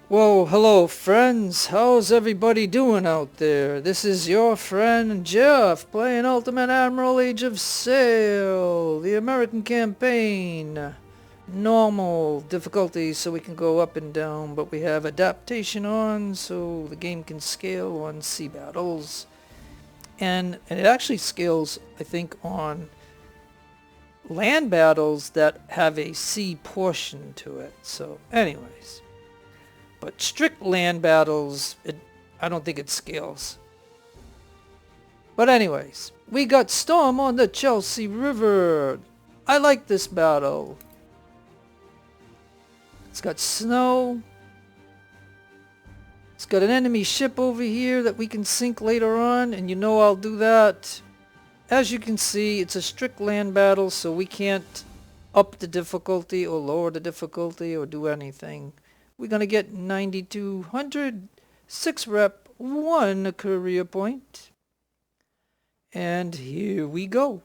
Whoa, hello friends, how's everybody doing out there? This is your friend Jeff playing Ultimate Admiral Age of Sail, the American campaign. Normal difficulty so we can go up and down, but we have adaptation on so the game can scale on sea battles. And it actually scales, I think, on land battles that have a sea portion to it. So anyways. But strict land battles, I don't think it scales. But anyways, we got Storm on the Chelsea River. I like this battle. It's got snow. It's got an enemy ship over here that we can sink later on, and you know I'll do that. As you can see, it's a strict land battle, so we can't up the difficulty or lower the difficulty or do anything. We're going to get 9,200, 6 rep, 1 career point. And here we go.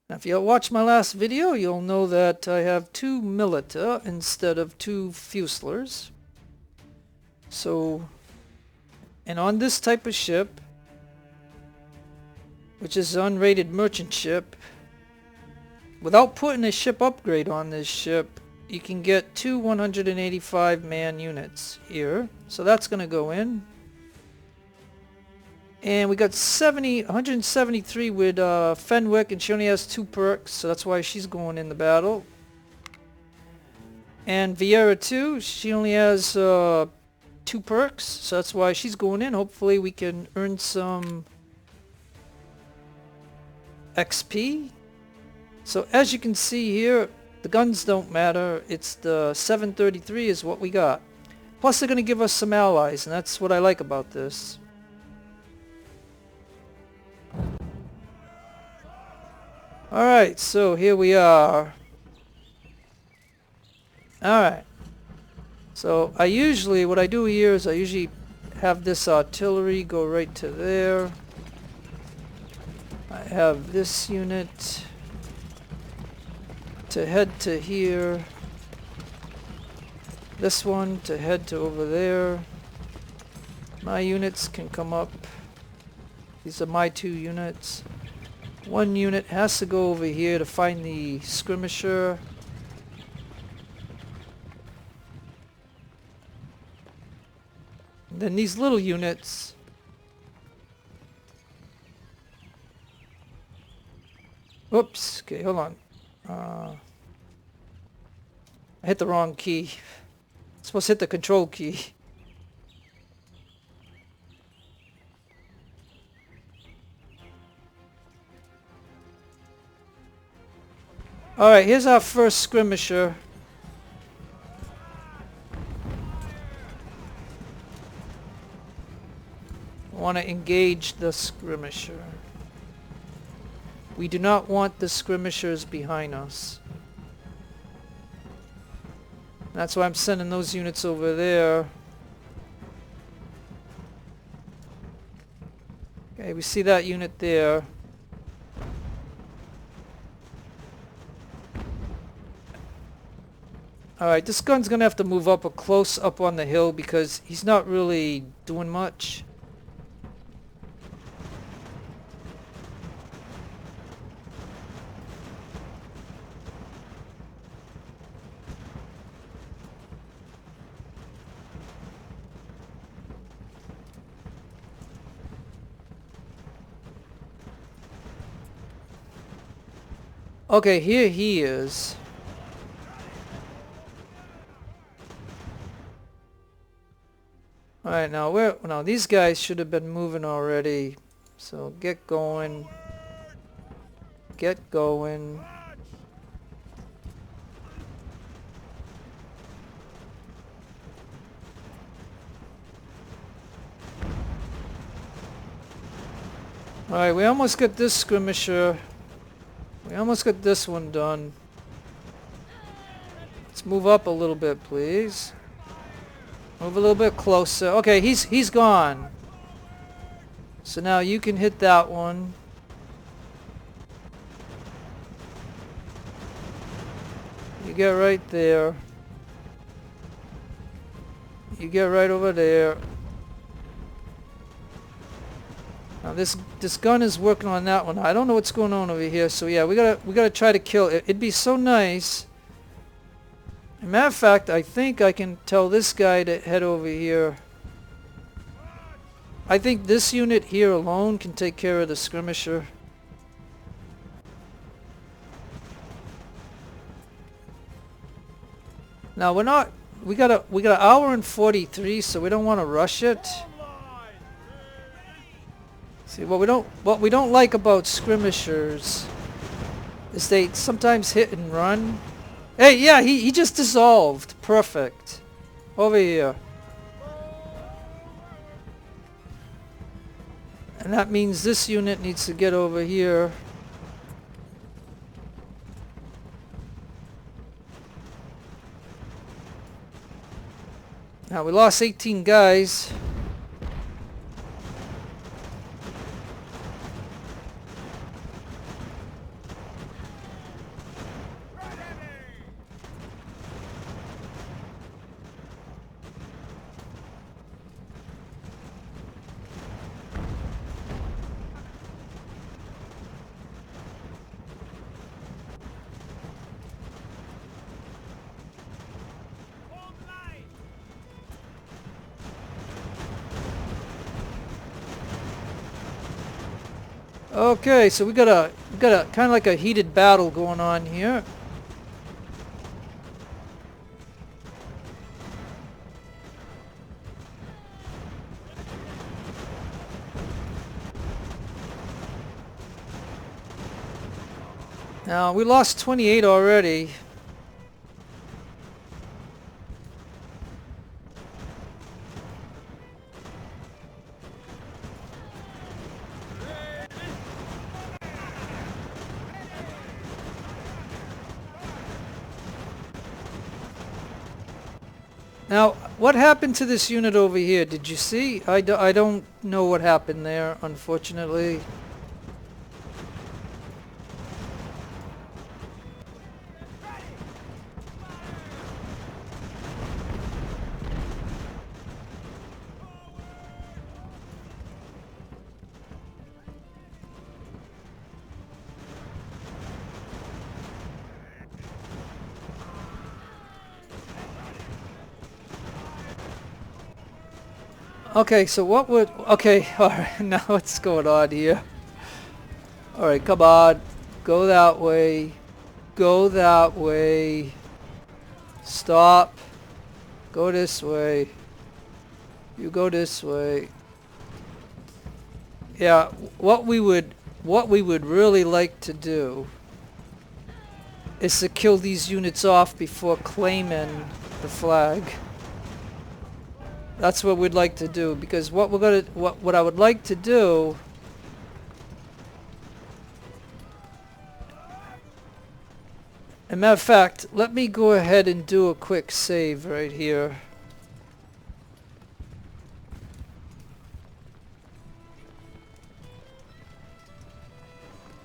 Now if you watched my last video, you'll know that I have 2 Milita instead of 2 Fuselers. So, and on this type of ship, which is an unrated merchant ship, without putting a ship upgrade on this ship, you can get 2 185 man units here. So that's going to go in. And we got 173 with Fenwick, and she only has 2 perks, so that's why she's going in the battle. And Vieira too, she only has 2 perks, so that's why she's going in. Hopefully we can earn some XP. So as you can see here, the guns don't matter. It's the 733 is what we got. Plus they're going to give us some allies, and that's what I like about this. Alright, so here we are. Alright. So what I do here is I usually have this artillery go right to there. I have this unit to head to here. This one to head to over there. My units can come up. These are my 2 units. 1 unit has to go over here to find the skirmisher. And then these little units oops, okay, hold on. I hit the wrong key. I'm supposed to hit the control key. Alright, here's our first skirmisher. I want to engage the skirmisher. We do not want the skirmishers behind us. That's why I'm sending those units over there. Okay, we see that unit there. Alright, this gun's gonna have to move up close up on the hill because he's not really doing much. Okay, here he is. Alright, now these guys should have been moving already. So get going. Get going. Alright, we almost got this skirmisher. We almost got this one done. Let's move up a little bit, please. Move a little bit closer. Okay, he's gone. So now you can hit that one. get right there. You get right over there. Now this gun is working on that one. I don't know what's going on over here. So yeah, we gotta try to kill it. It'd be so nice. As a matter of fact, I think I can tell this guy to head over here. I think this unit here alone can take care of the skirmisher. Now we're not. We got an hour and 43, so we don't want to rush it. See, what we don't like about skirmishers is they sometimes hit and run. Hey, yeah, he just dissolved. Perfect. Over here. And that means this unit needs to get over here. Now we lost 18 guys. Okay, so we got a kind of like a heated battle going on here. Now we lost 28 already. Now, what happened to this unit over here? Did you see? I don't know what happened there, unfortunately. Okay, so what would... Okay, alright, now what's going on here? Alright, come on. Go that way. Go that way. Stop. Go this way. You go this way. Yeah, what we would really like to do is to kill these units off before claiming the flag. That's what we'd like to do, because what I would like to do as a matter of fact, let me go ahead and do a quick save right here.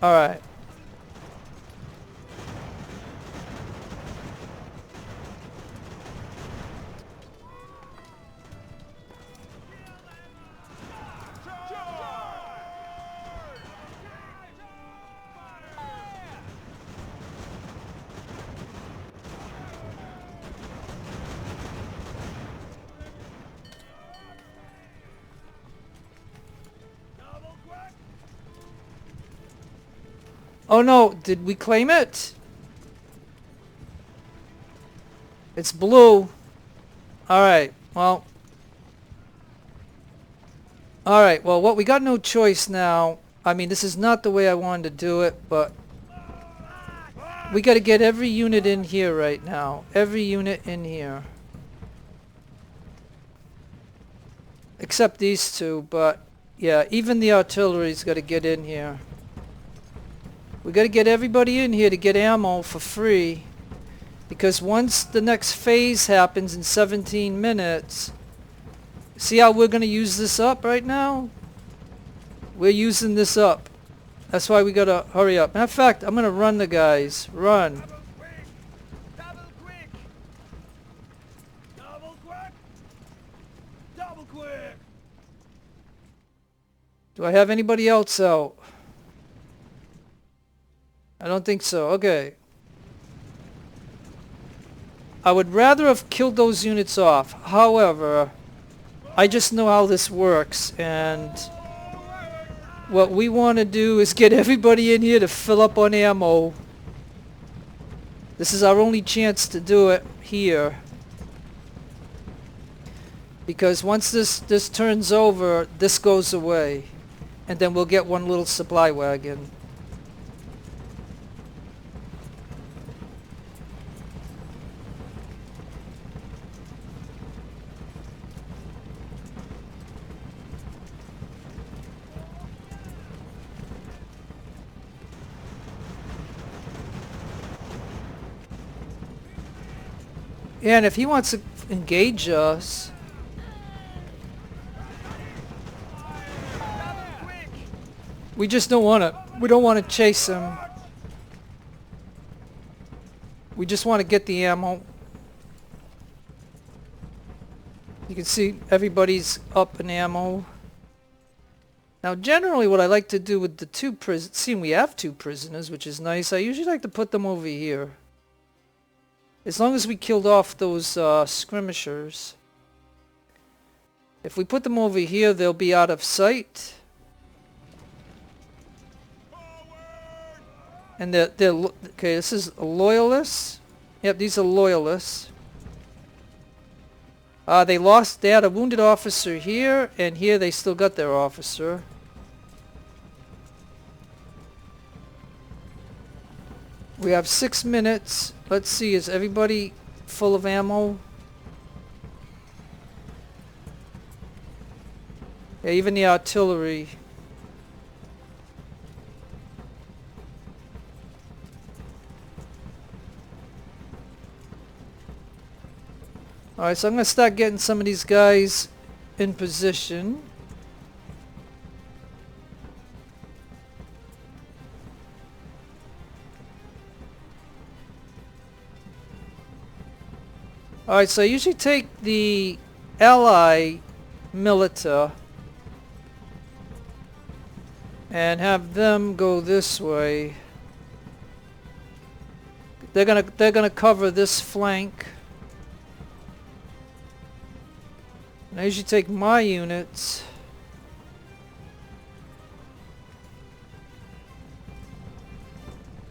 Alright. Oh no, did we claim it? It's blue. Alright, well. Alright, well, we got no choice now. I mean, this is not the way I wanted to do it, but we got to get every unit in here right now. Every unit in here. Except these two, but yeah, even the artillery's got to get in here. We got to get everybody in here to get ammo for free, because once the next phase happens in 17 minutes, see how we're going to use this up right now? We're using this up. That's why we got to hurry up. Matter of fact, I'm going to run the guys. Run. Double quick! Double quick! Do I have anybody else out? I don't think so. Okay. I would rather have killed those units off. However, I just know how this works, and what we want to do is get everybody in here to fill up on ammo. This is our only chance to do it here. Because once this turns over, this goes away. And then we'll get one little supply wagon. And if he wants to engage us, we just don't want to. We don't want to chase him. We just want to get the ammo. You can see everybody's up in ammo. Now, generally, what I like to do with the two prisoners, seeing we have two prisoners, which is nice, I usually like to put them over here. As long as we killed off those skirmishers. If we put them over here, they'll be out of sight. And they're okay, this is a loyalist. Yep, these are loyalists. They had a wounded officer here, and here they still got their officer. We have 6 minutes. Let's see, is everybody full of ammo? Yeah, even the artillery. Alright, so I'm going to start getting some of these guys in position. Alright, so I usually take the ally militia and have them go this way. They're gonna cover this flank. And I usually take my units.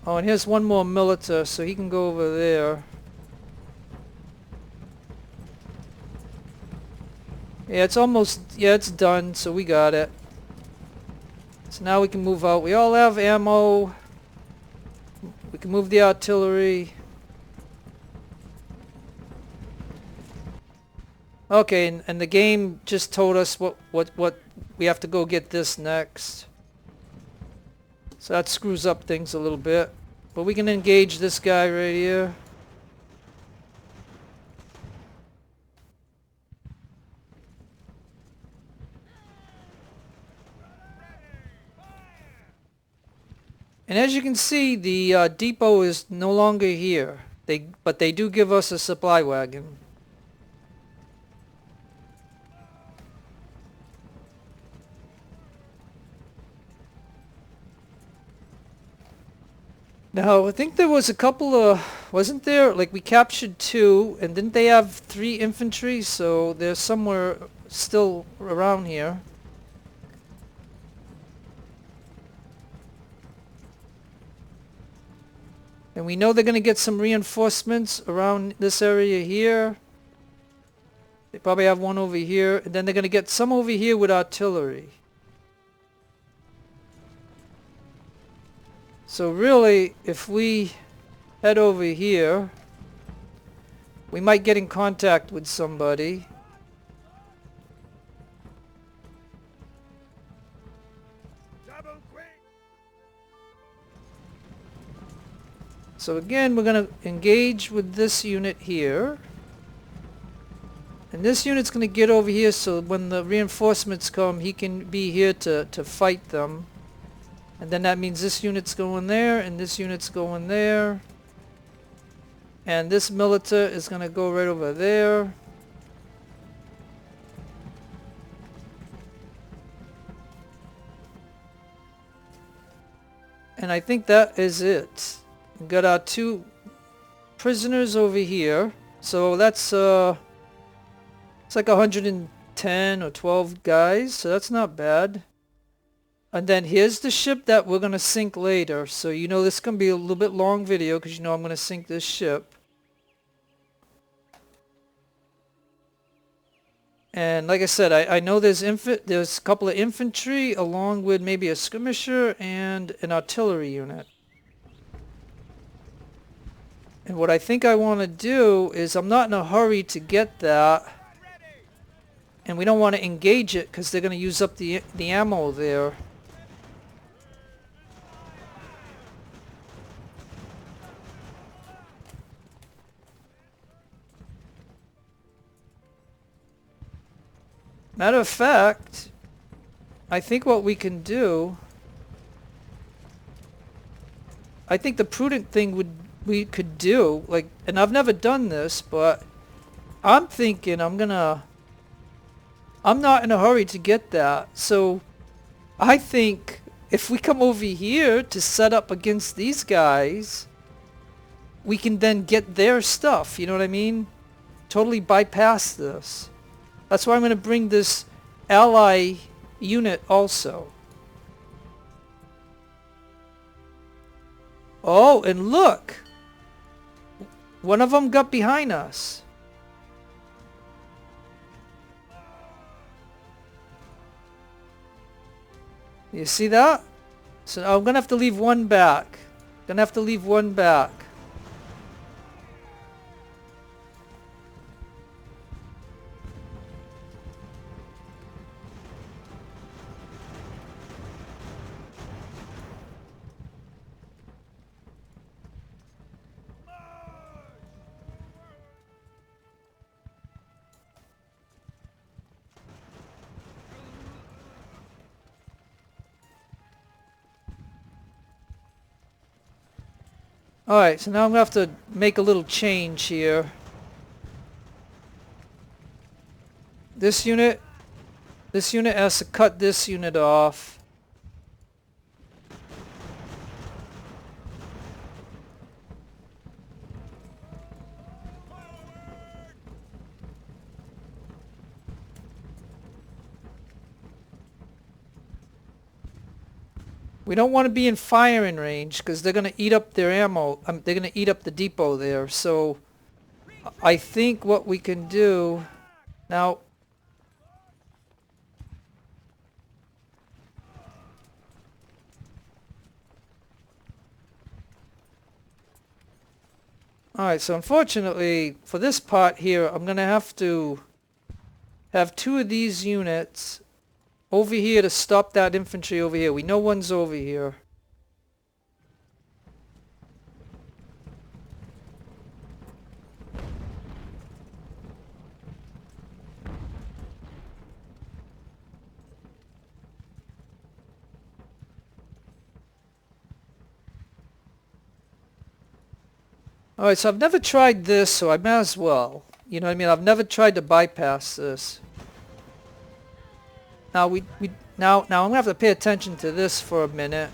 Oh, and here's one more militia, so he can go over there. Yeah, it's almost, yeah, it's done, so we got it. So now we can move out. We all have ammo. We can move the artillery. Okay, and the game just told us what we have to go get this next. So that screws up things a little bit. But we can engage this guy right here. And as you can see, the depot is no longer here. But they do give us a supply wagon. Now, I think there was a couple of... Wasn't there? Like, we captured 2, and didn't they have 3 infantry? So they're somewhere still around here. And we know they're going to get some reinforcements around this area here. They probably have one over here. And then they're going to get some over here with artillery. So really, if we head over here, we might get in contact with somebody. So again, we're going to engage with this unit here. And this unit's going to get over here, so when the reinforcements come, he can be here to fight them. And then that means this unit's going there, and this unit's going there. And this militia is going to go right over there. And I think that is it. We got our 2 prisoners over here. So that's it's like 110 or 12 guys, so that's not bad. And then here's the ship that we're going to sink later. So you know this is going to be a little bit long video because you know I'm going to sink this ship. And like I said, I know there's a couple of infantry along with maybe a skirmisher and an artillery unit. And what I think I want to do is I'm not in a hurry to get that. And we don't want to engage it because they're going to use up the ammo there. Matter of fact, I think what we can do, I think the prudent thing we could do, like, and I've never done this, but I'm thinking I'm not in a hurry to get that. So I think if we come over here to set up against these guys, we can then get their stuff, you know what I mean? Totally bypass this. That's why I'm going to bring this ally unit also. Oh, and look! One of them got behind us. You see that? So I'm going to have to leave one back. Gonna have to leave one back. Alright, so now I'm going to have to make a little change here. This unit has to cut this unit off. We don't want to be in firing range because they're going to eat up their ammo. They're going to eat up the depot there. So I think what we can do now. Alright, so unfortunately for this part here, I'm going to have to have 2 of these units over here to stop that infantry over here. We know one's over here. Alright, so I've never tried this, so I might as well. You know what I mean? I've never tried to bypass this. Now now I'm gonna have to pay attention to this for a minute.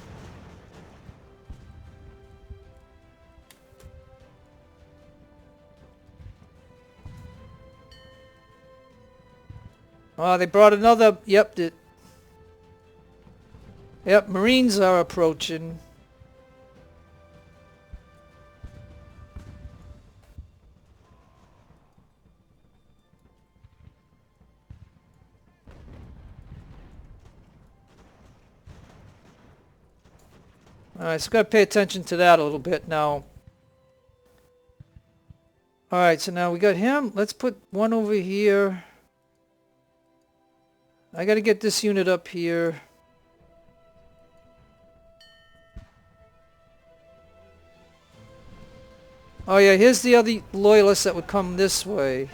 Oh, they brought another. Yep, Marines are approaching. Alright, so gotta pay attention to that a little bit now. Alright, so now we got him. Let's put one over here. I gotta get this unit up here. Oh yeah, here's the other loyalists that would come this way.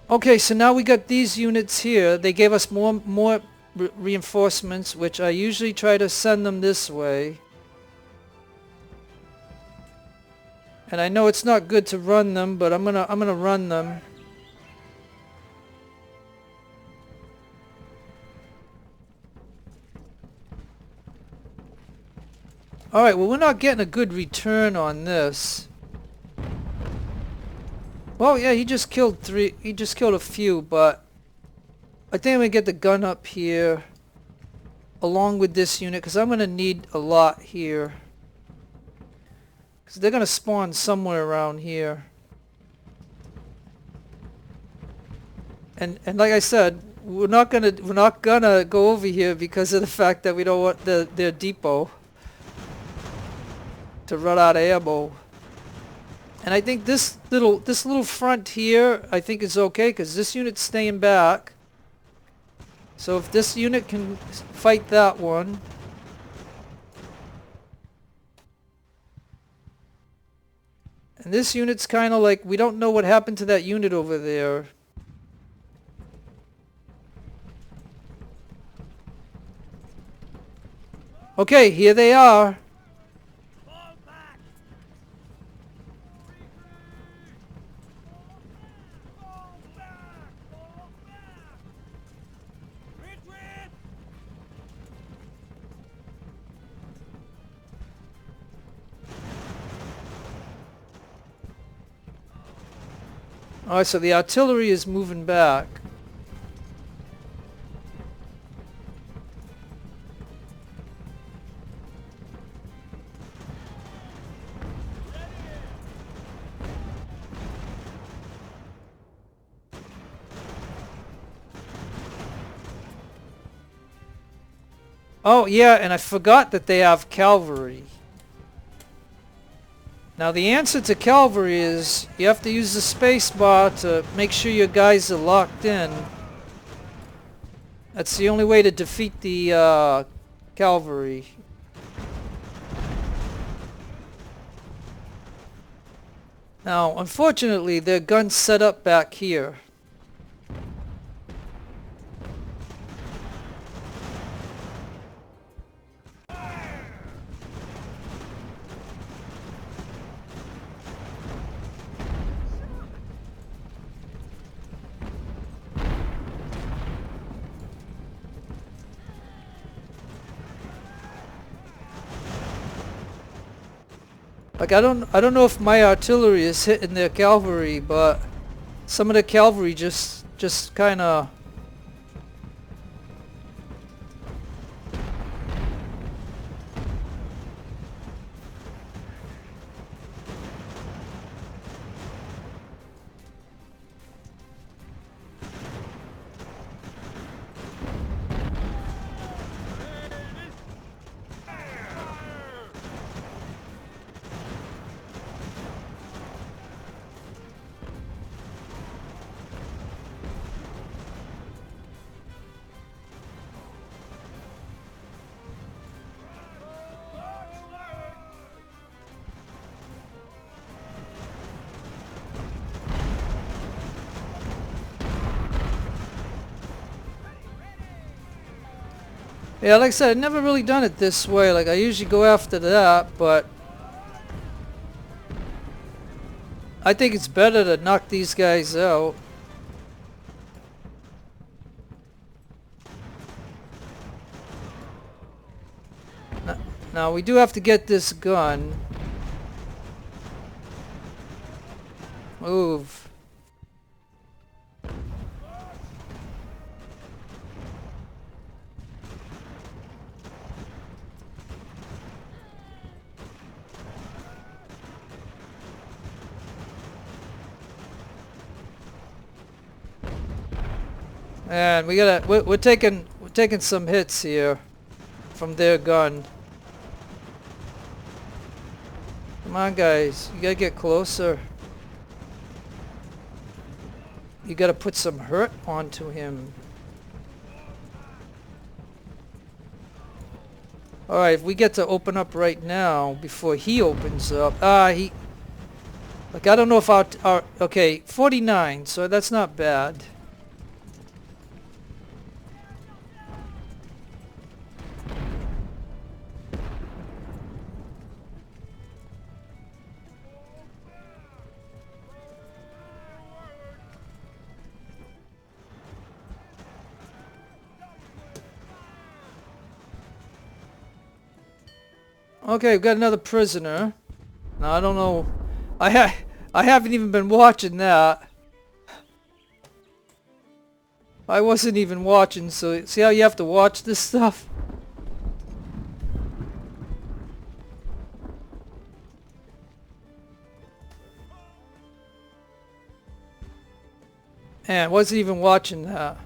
Okay, so now we got these units here. They gave us more reinforcements, which I usually try to send them this way. And I know it's not good to run them, but I'm gonna run them. Alright, well we're not getting a good return on this. Well, yeah, he just killed a few, but I think I'm gonna get the gun up here along with this unit, because I'm gonna need a lot here. Because they're gonna spawn somewhere around here. And like I said, we're not gonna go over here because of the fact that we don't want their depot to run out of ammo. And I think this little front here, I think is okay, because this unit's staying back. So if this unit can fight that one. And this unit's kind of like, we don't know what happened to that unit over there. Okay, here they are. Alright, so the artillery is moving back. Oh yeah, and I forgot that they have cavalry. Now the answer to cavalry is you have to use the space bar to make sure your guys are locked in. That's the only way to defeat the cavalry. Now unfortunately their guns set up back here. Like I don't know if my artillery is hitting their cavalry, but some of the cavalry just kind of. Yeah, like I said, I've never really done it this way. Like I usually go after that, but I think it's better to knock these guys out. Now we do have to get this gun. Move. And we're taking some hits here from their gun. Come on guys, you gotta get closer. You gotta put some hurt onto him. Alright, if we get to open up right now before he opens up. Like, I don't know if our okay, 49, so that's not bad. Okay, we've got another prisoner. Now, I don't know. I haven't even been watching that. I wasn't even watching, so see how you have to watch this stuff? And I wasn't even watching that.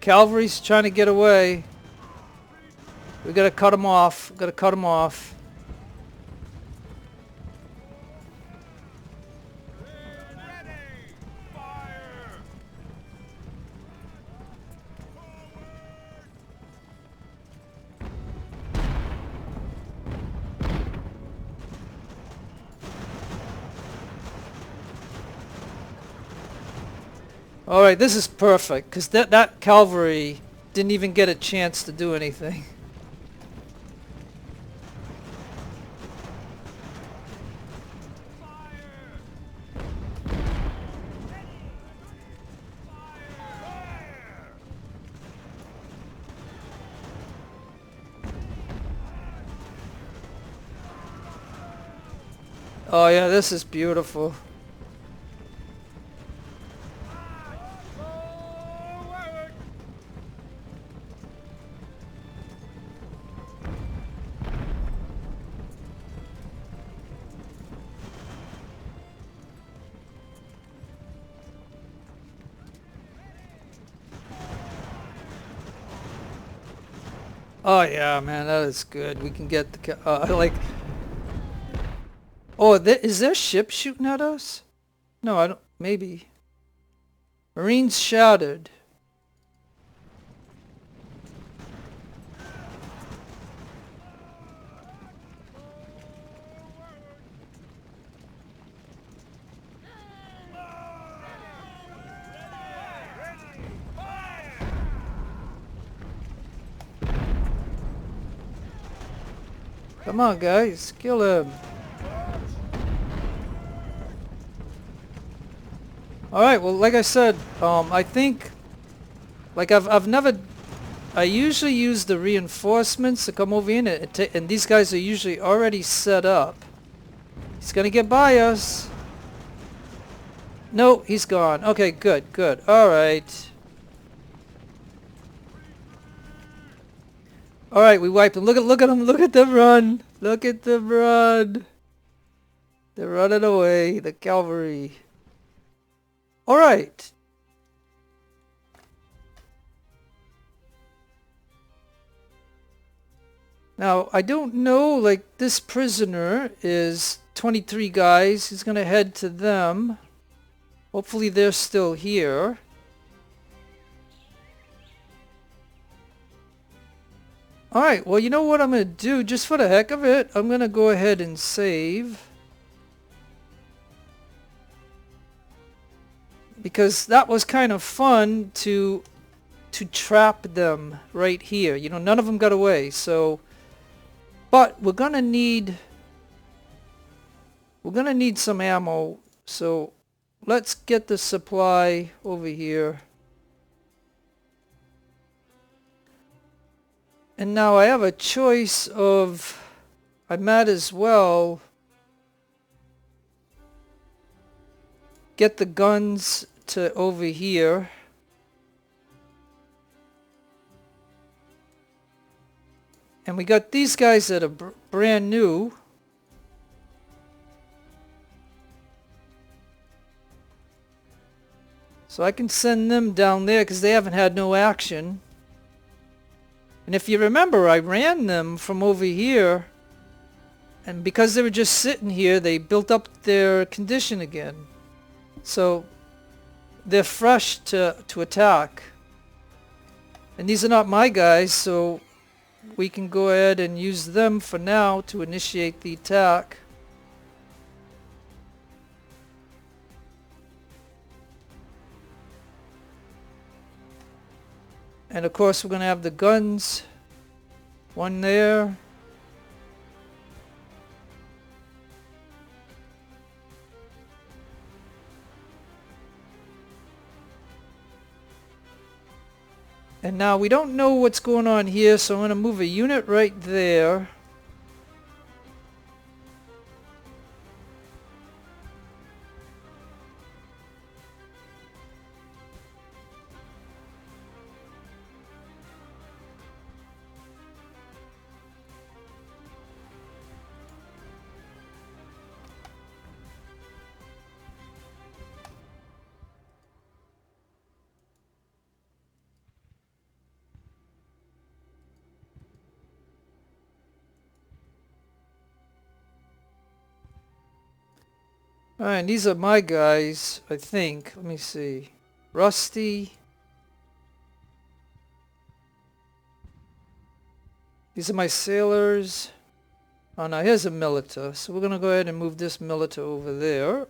Cavalry's trying to get away. We gotta cut them off. Gotta cut them off. Alright, this is perfect, because that cavalry didn't even get a chance to do anything. Oh yeah, this is beautiful. Oh yeah, man, that is good. We can get the like. Oh, is there ship shooting at us? No, I don't. Maybe. Marines shattered. Come on, guys, kill him. Alright, well, like I said, I think, like I've never, I usually use the reinforcements to come over in and these guys are usually already set up. He's gonna get by us. No, he's gone. Okay, good, good. Alright. Alright, we wiped them. Look at them. Look at them run. Look at them run. They're running away. The cavalry. Alright. Now, I don't know, like, this prisoner is 23 guys. He's gonna head to them. Hopefully they're still here. Alright, well, you know what I'm going to do? Just for the heck of it, I'm going to go ahead and save. Because that was kind of fun to trap them right here. You know, none of them got away, so... But we're going to need some ammo, so let's get the supply over here. And now I have a choice of, I might as well get the guns to over here. And we got these guys that are brand new. So I can send them down there because they haven't had no action. And if you remember, I ran them from over here, and because they were just sitting here, they built up their condition again. So they're fresh to attack. And these are not my guys, so we can go ahead and use them for now to initiate the attack. And of course we're going to have the guns. One there. And now we don't know what's going on here, so I'm going to move a unit right there. Alright, and these are my guys, I think. Let me see. Rusty. These are my sailors. Oh, now here's a milita. So we're going to go ahead and move this milita over there.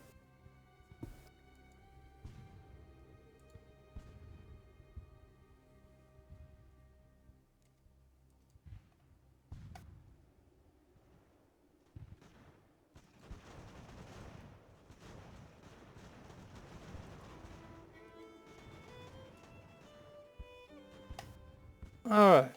Alright.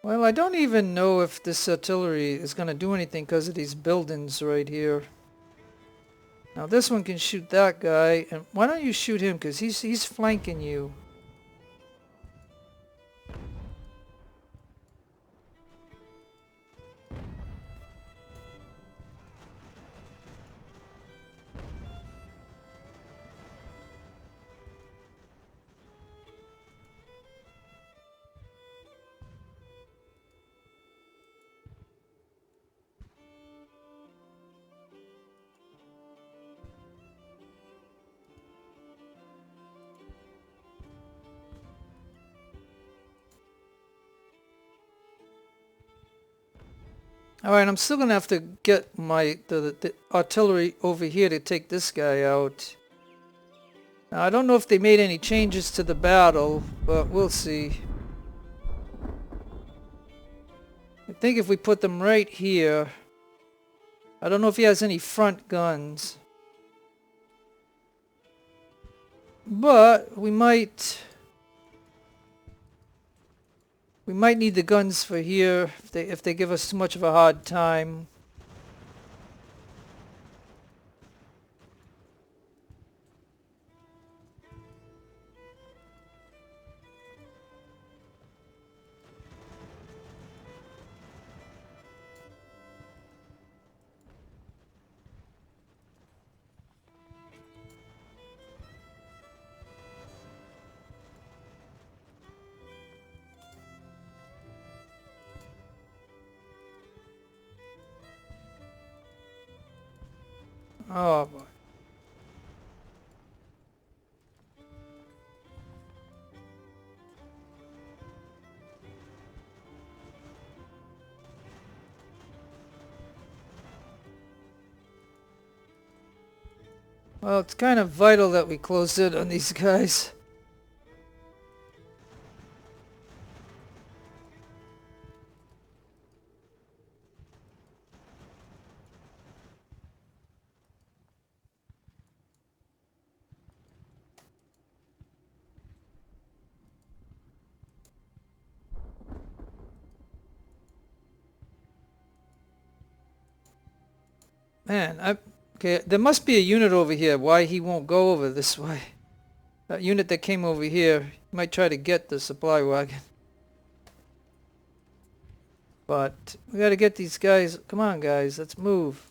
Well, I don't even know if this artillery is going to do anything because of these buildings right here. Now this one can shoot that guy, and why don't you shoot him, because he's flanking you. Alright, I'm still going to have to get my the artillery over here to take this guy out. Now, I don't know if they made any changes to the battle, but we'll see. I think if we put them right here... I don't know if he has any front guns. But we might need the guns for here if they give us too much of a hard time. Oh boy. Well, it's kind of vital that we close in on these guys. Man, okay, there must be a unit over here. Why he won't go over this way? That unit that came over here might try to get the supply wagon. But we gotta get these guys. Come on, guys, let's move.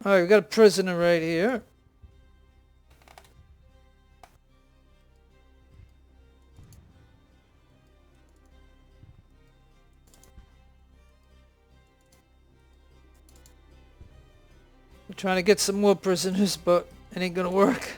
Alright, we got a prisoner right here. We're trying to get some more prisoners, but it ain't gonna work.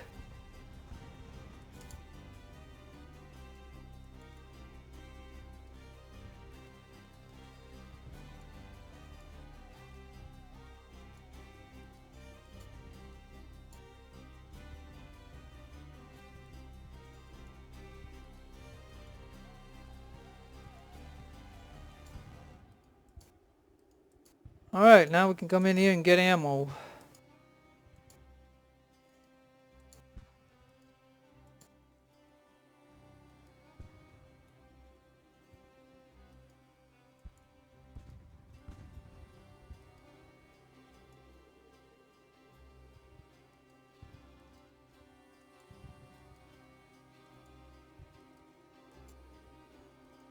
Alright, now we can come in here and get ammo.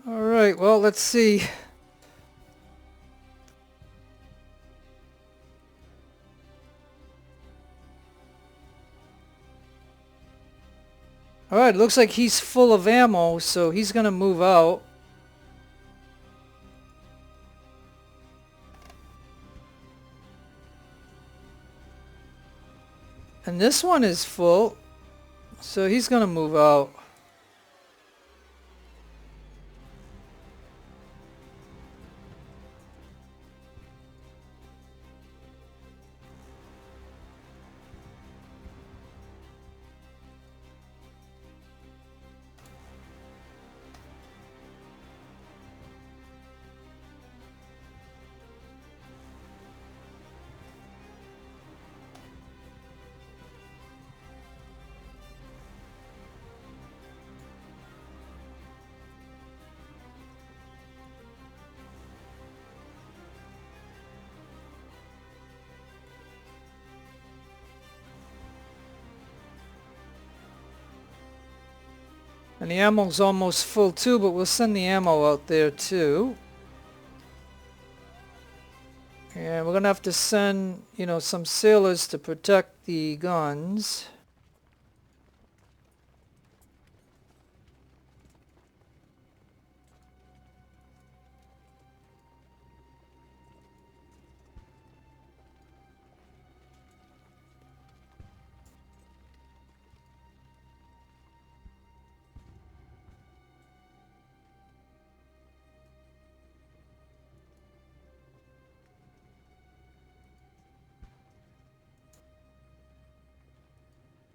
Alright, well, let's see. Alright, looks like he's full of ammo, so he's gonna move out. And this one is full, so he's gonna move out. And the ammo's almost full too, but we'll send the ammo out there too. And we're gonna have to send, you know, some sailors to protect the guns.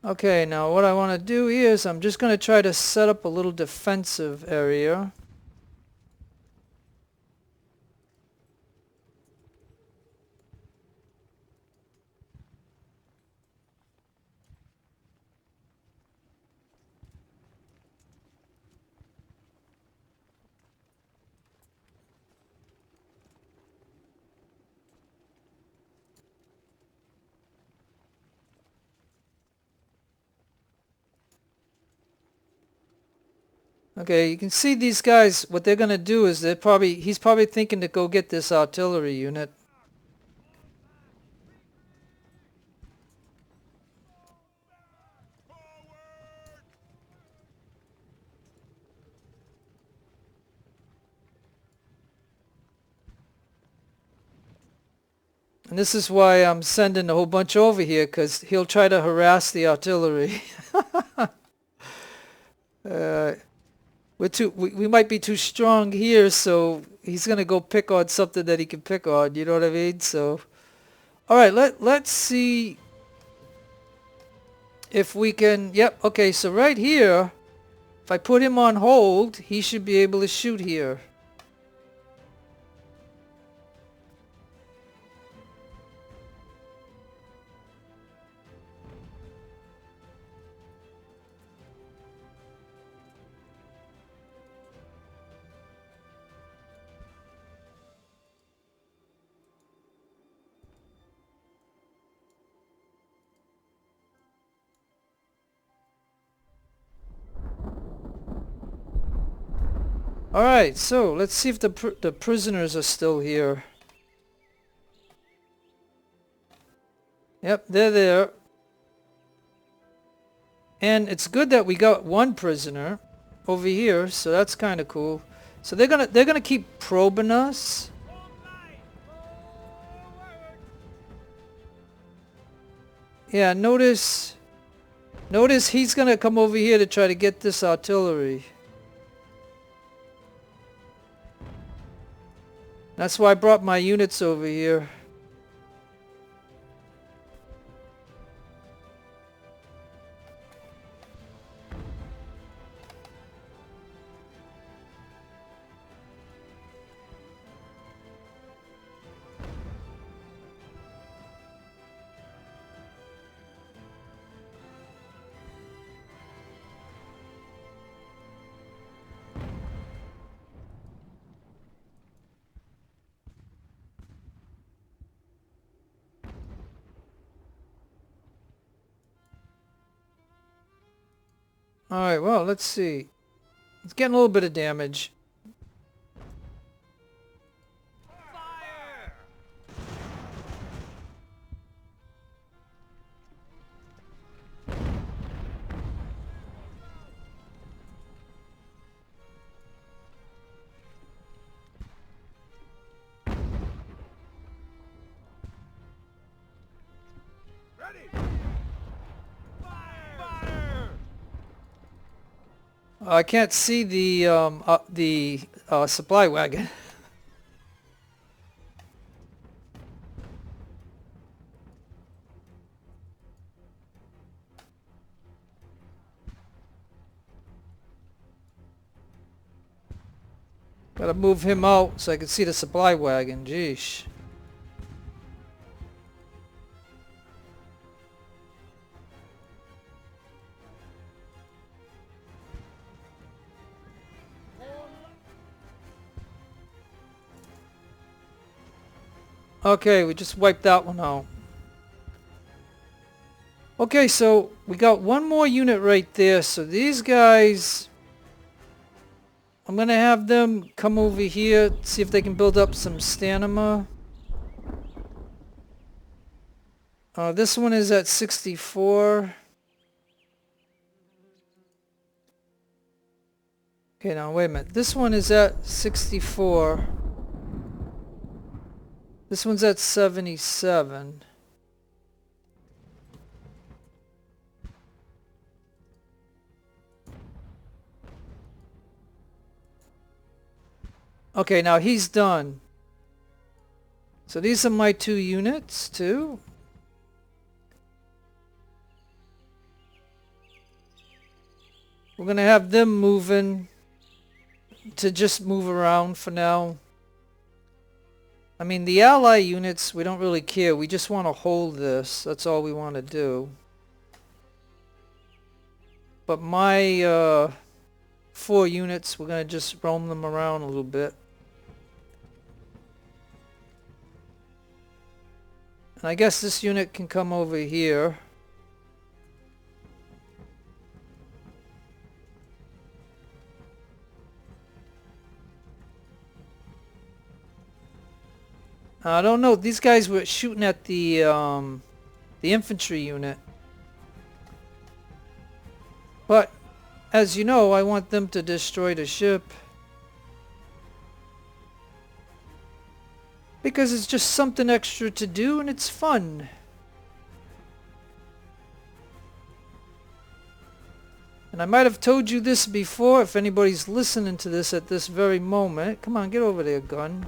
Okay, now what I want to do here is I'm just going to try to set up a little defensive area. Okay, you can see these guys, what they're going to do is he's probably thinking to go get this artillery unit. And this is why I'm sending a whole bunch over here, because he'll try to harass the artillery. we might be too strong here, so he's gonna go pick on something that he can pick on. You know what I mean? So, all right, let's see if we can. Yep. Okay. So right here, if I put him on hold, he should be able to shoot here. Alright, so let's see if the prisoners are still here. Yep, they're there. And it's good that we got one prisoner over here, so that's kind of cool. So they're gonna keep probing us. Yeah, notice he's gonna come over here to try to get this artillery. That's why I brought my units over here. Alright, well, let's see. It's getting a little bit of damage. Fire! Ready! Fire! I can't see the supply wagon. Gotta move him out so I can see the supply wagon. Jeesh. Okay, we just wiped that one out. Okay, so we got one more unit right there. So these guys, I'm gonna have them come over here, see if they can build up some stamina. This one is at 64. Okay, now wait a minute. This one is at 64. This one's at 77. Okay, now he's done. So these are my two units, too. We're going to have them moving to just move around for now. I mean, the ally units, we don't really care. We just want to hold this. That's all we want to do. But my 4 units, we're going to just roam them around a little bit. And I guess this unit can come over here. I don't know. These guys were shooting at the infantry unit. But, as you know, I want them to destroy the ship. Because it's just something extra to do and it's fun. And I might have told you this before if anybody's listening to this at this very moment. Come on, get over there, gun.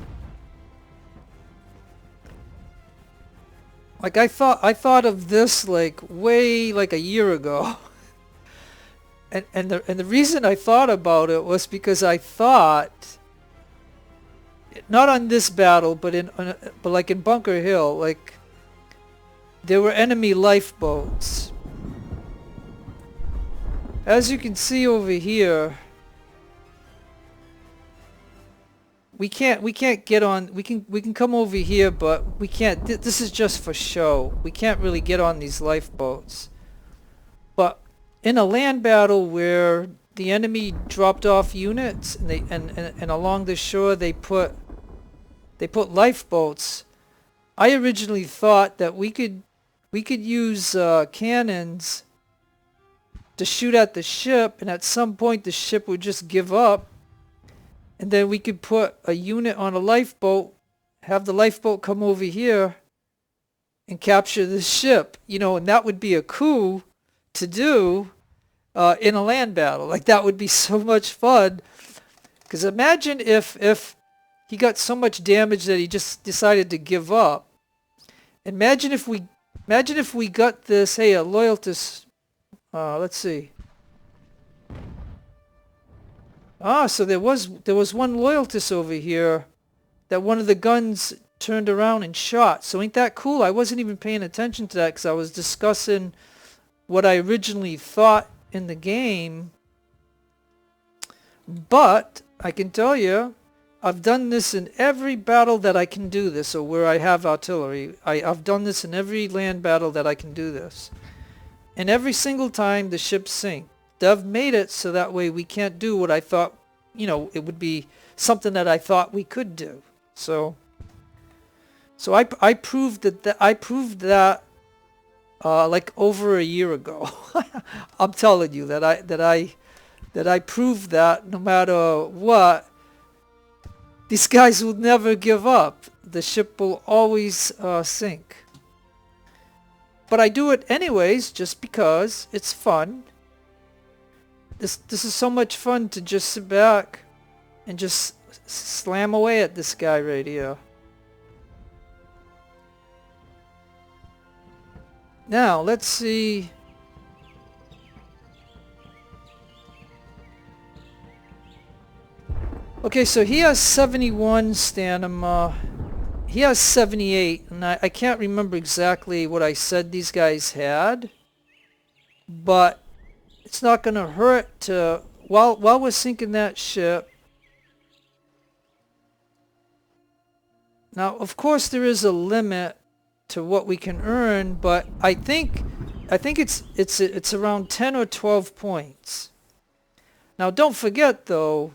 Like I thought of this like way like a year ago. And the reason I thought about it was because I thought, not on this battle, but but like in Bunker Hill, like there were enemy lifeboats. As you can see over here, we can't get on. We can come over here, but we can't. This is just for show. We can't really get on these lifeboats. But in a land battle where the enemy dropped off units and along the shore they put lifeboats, I originally thought that we could use cannons to shoot at the ship, and at some point the ship would just give up, and then we could put a unit on a lifeboat, have the lifeboat come over here and capture the ship, you know, and that would be a coup to do in a land battle. Like, that would be so much fun, because imagine if he got so much damage that he just decided to give up. Imagine if we got this, hey, a loyalist. Let's see. So there was one loyalist over here that one of the guns turned around and shot. So ain't that cool? I wasn't even paying attention to that because I was discussing what I originally thought in the game. But I can tell you, I've done this in every battle that I can do this, or where I have artillery. I've done this in every land battle that I can do this. And every single time the ships sink. Dev made it so that way we can't do what I thought, you know, it would be something that I thought we could do. So I proved that like over a year ago. I'm telling you that I proved that no matter what, these guys will never give up. The ship will always sink. But I do it anyways, just because it's fun. This is so much fun to just sit back and just slam away at this guy right here. Now, let's see. Okay, so he has 71 stamina. He has 78, and I can't remember exactly what I said these guys had, but it's not going to hurt to, while we're sinking that ship. Now, of course, there is a limit to what we can earn, but I think it's around 10 or 12 points. Now, don't forget though,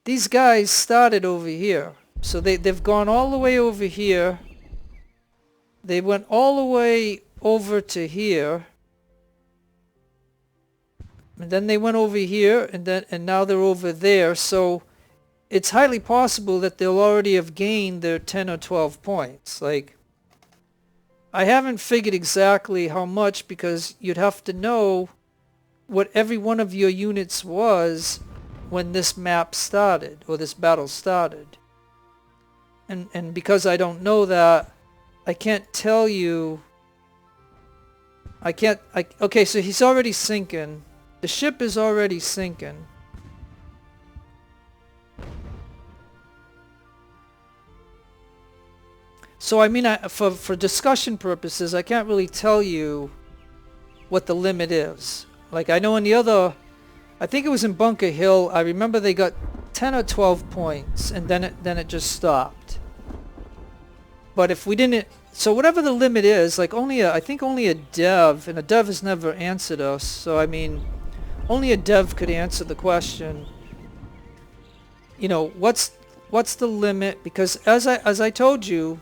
these guys started over here. So they've gone all the way over here. They went all the way over to here. And then they went over here, and now they're over there. So it's highly possible that they'll already have gained their 10 or 12 points. Like, I haven't figured exactly how much, because you'd have to know what every one of your units was when this map started, or this battle started. And because I don't know that, I can't tell you. Okay, so he's already sinking. The ship is already sinking. So I mean, for discussion purposes, I can't really tell you what the limit is. Like, I know in the other, I think it was in Bunker Hill, I remember they got 10 or 12 points, and then it just stopped. But if we didn't, so whatever the limit is, like I think only a dev, and a dev has never answered us, so I mean, only a dev could answer the question. You know, what's the limit? Because as I told you,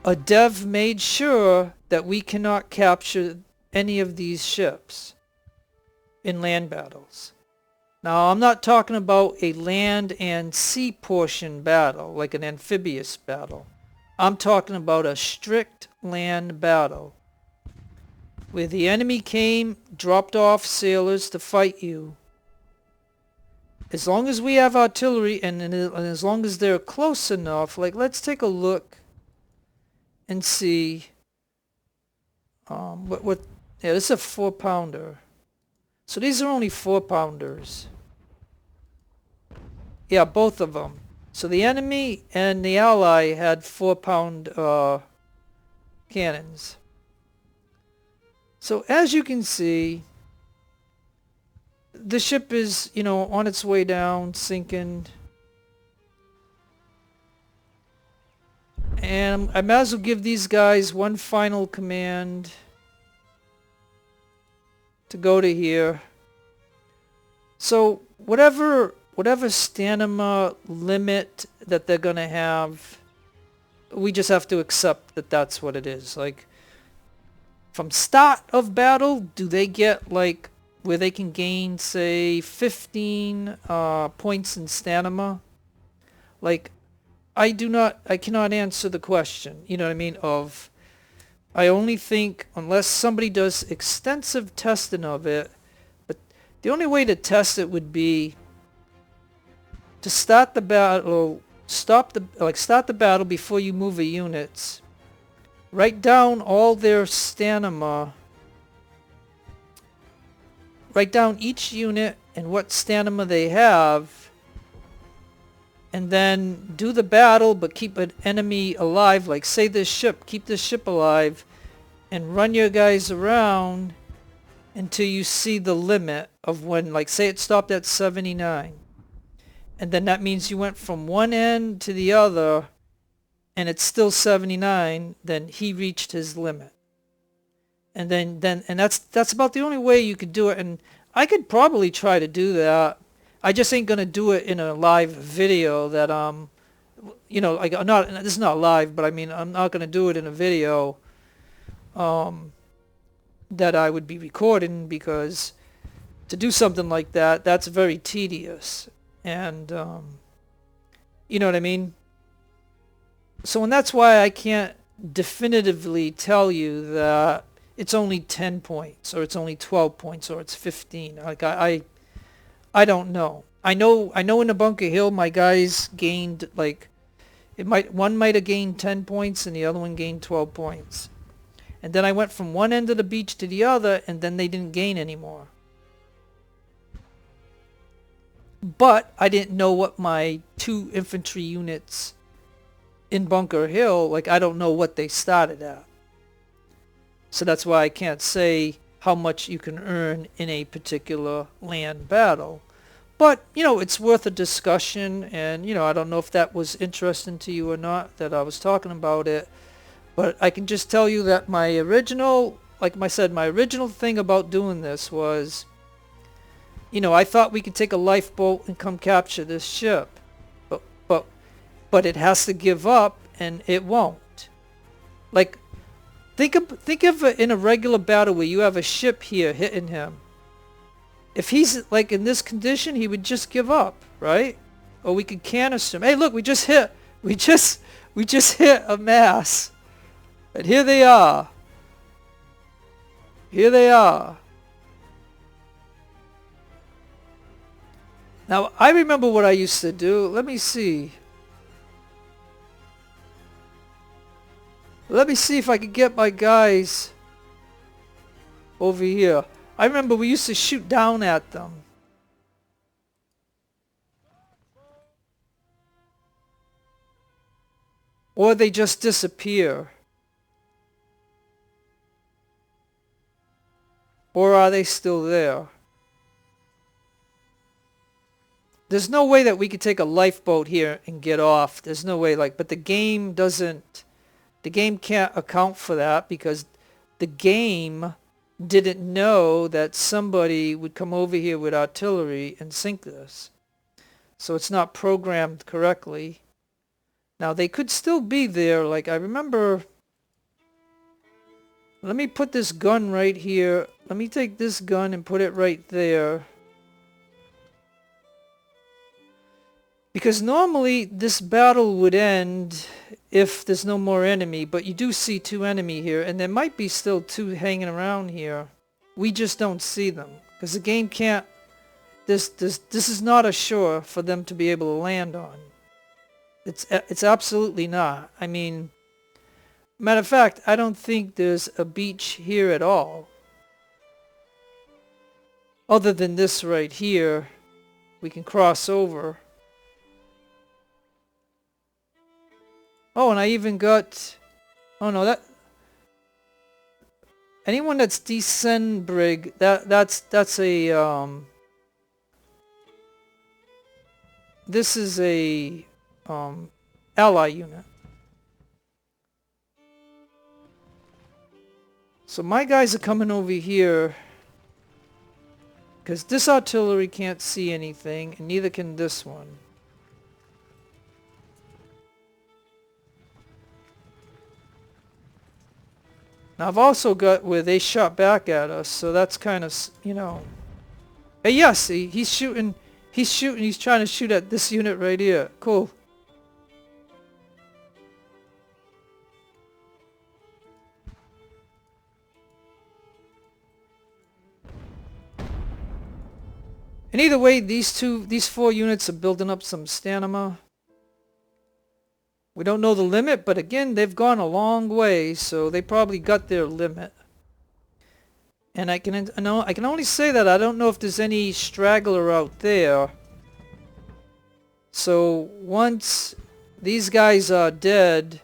a dev made sure that we cannot capture any of these ships in land battles. Now, I'm not talking about a land and sea portion battle, like an amphibious battle. I'm talking about a strict land battle. where the enemy came, dropped off sailors to fight you. As long as we have artillery, and as long as they're close enough, like let's take a look and see yeah, this is a 4-pounder. So these are only 4-pounders. Yeah, both of them. So the enemy and the ally had 4-pound cannons. So as you can see, the ship is, you know, on its way down, sinking. And I might as well give these guys one final command to go to here. So whatever stamina limit that they're gonna have, we just have to accept that that's what it is. Like, from start of battle, do they get like where they can gain, say, 15 points in stamina? Like, I cannot answer the question, you know what I mean, I only think, unless somebody does extensive testing of it, but the only way to test it would be to start the battle, start the battle before you move the units, write down all their stamina, write down each unit and what stamina they have, and then do the battle but keep an enemy alive, like say this ship, keep this ship alive, and run your guys around until you see the limit of when, like say it stopped at 79. And then that means you went from one end to the other and it's still 79, then he reached his limit. And then that's about the only way you could do it. And I could probably try to do that. I just ain't gonna do it in a live video that you know, like this is not live, but I mean I'm not gonna do it in a video that I would be recording, because to do something like that, that's very tedious. And you know what I mean? So, and that's why I can't definitively tell you that it's only 10 points or it's only 12 points or it's 15. Like I don't know. I know in the Bunker Hill my guys gained, like, one might have gained 10 points and the other one gained 12 points. And then I went from one end of the beach to the other and then they didn't gain anymore. But I didn't know what my 2 infantry units in Bunker Hill, like I don't know what they started at. So that's why I can't say how much you can earn in a particular land battle. But, you know, it's worth a discussion, and, you know, I don't know if that was interesting to you or not, that I was talking about it. But I can just tell you that my original, like I said, my original thing about doing this was, you know, I thought we could take a lifeboat and come capture this ship. But it has to give up, and it won't. Like, think of it in a regular battle where you have a ship here hitting him. If he's like in this condition, he would just give up, right? Or we could canister him. Hey, look, we just hit a mass. And here they are. Here they are. Now, I remember what I used to do. Let me see. Let me see if I can get my guys over here. I remember we used to shoot down at them. Or they just disappear. Or are they still there? There's no way that we could take a lifeboat here and get off. There's no way, like, but the game doesn't, the game can't account for that, because the game didn't know that somebody would come over here with artillery and sink this. So it's not programmed correctly. Now, they could still be there. Like, I remember, let me put this gun right here. Let me take this gun and put it right there. Because normally this battle would end if there's no more enemy, but you do see 2 enemy here, and there might be still 2 hanging around here. We just don't see them, because the game can't, this is not a shore for them to be able to land on. It's absolutely not. I mean, matter of fact, I don't think there's a beach here at all. Other than this right here, we can cross over. Oh, and I even got, oh no, that, anyone that's descend brig, that's a, this is a, ally unit. So my guys are coming over here, because this artillery can't see anything, and neither can this one. Now I've also got where they shot back at us, so that's kind of, you know. Hey, yeah, see, he's shooting, he's trying to shoot at this unit right here. Cool. And either way, these 4 units are building up some stamina. We don't know the limit, but again, they've gone a long way, so they probably got their limit. And I can only say that I don't know if there's any straggler out there. So once these guys are dead,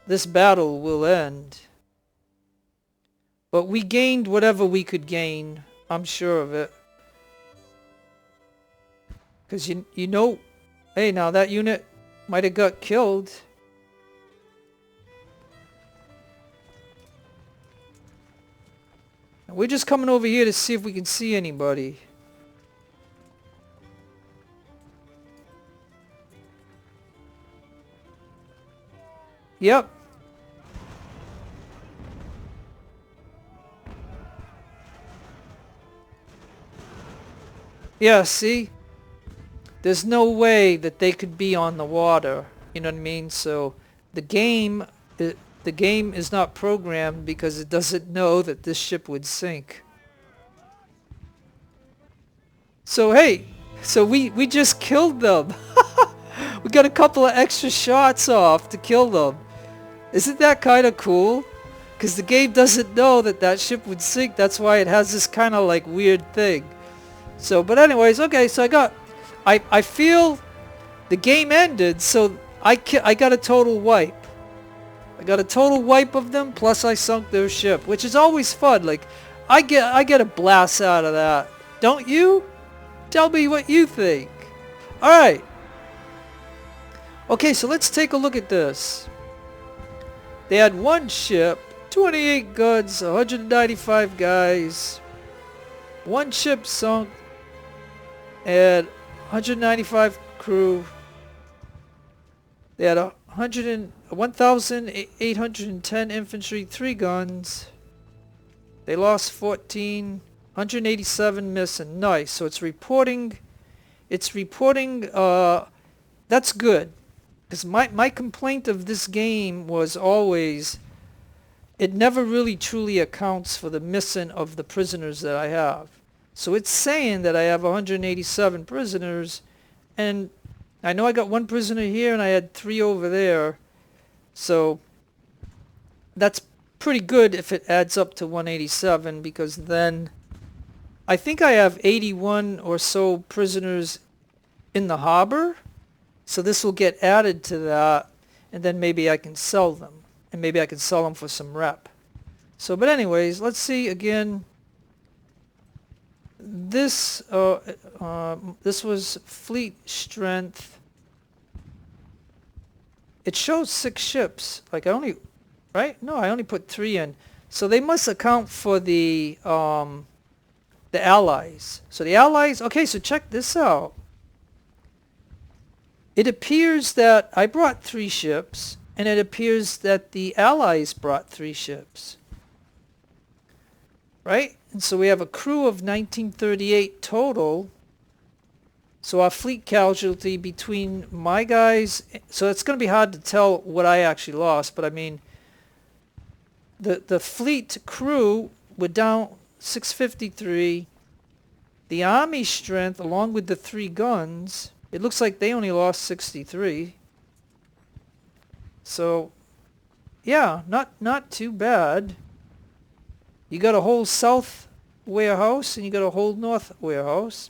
this battle will end. But we gained whatever we could gain, I'm sure of it. Because you know, hey, now that unit might have got killed. And we're just coming over here to see if we can see anybody. Yep. Yeah, see? There's no way that they could be on the water, you know what I mean? So the game is not programmed because it doesn't know that this ship would sink. So hey, so we just killed them. We got a couple of extra shots off to kill them. Isn't that kind of cool? Because the game doesn't know that that ship would sink. That's why it has this kind of like weird thing. So, but anyways, okay, so I feel the game ended, so I got a total wipe. I got a total wipe of them, plus I sunk their ship, which is always fun. Like, I get a blast out of that. Don't you? Tell me what you think. Alright. Okay, so let's take a look at this. They had 1 ship, 28 guns, 195 guys. 1 ship sunk, and 195 crew. They had 1,810 infantry, 3 guns. They lost 14, 187 missing. Nice. So it's reporting, that's good. Because my complaint of this game was always, it never really truly accounts for the missing of the prisoners that I have. So it's saying that I have 187 prisoners, and I know I got 1 prisoner here and I had 3 over there. So that's pretty good if it adds up to 187, because then I think I have 81 or so prisoners in the harbor. So this will get added to that, and then maybe I can sell them. And maybe I can sell them for some rep. So, but anyways, let's see again. This this was fleet strength. It shows 6 ships. Like I only, right? No, I only put 3 in. So they must account for the allies. So the allies. Okay, so check this out. It appears that I brought 3 ships, and it appears that the allies brought 3 ships. Right? And so we have a crew of 1938 total. So our fleet casualty between my guys, so it's going to be hard to tell what I actually lost, but I mean, the fleet crew were down 653. The army strength, along with the 3 guns, it looks like they only lost 63. So, yeah, not too bad. You got a whole south warehouse and you got a whole north warehouse.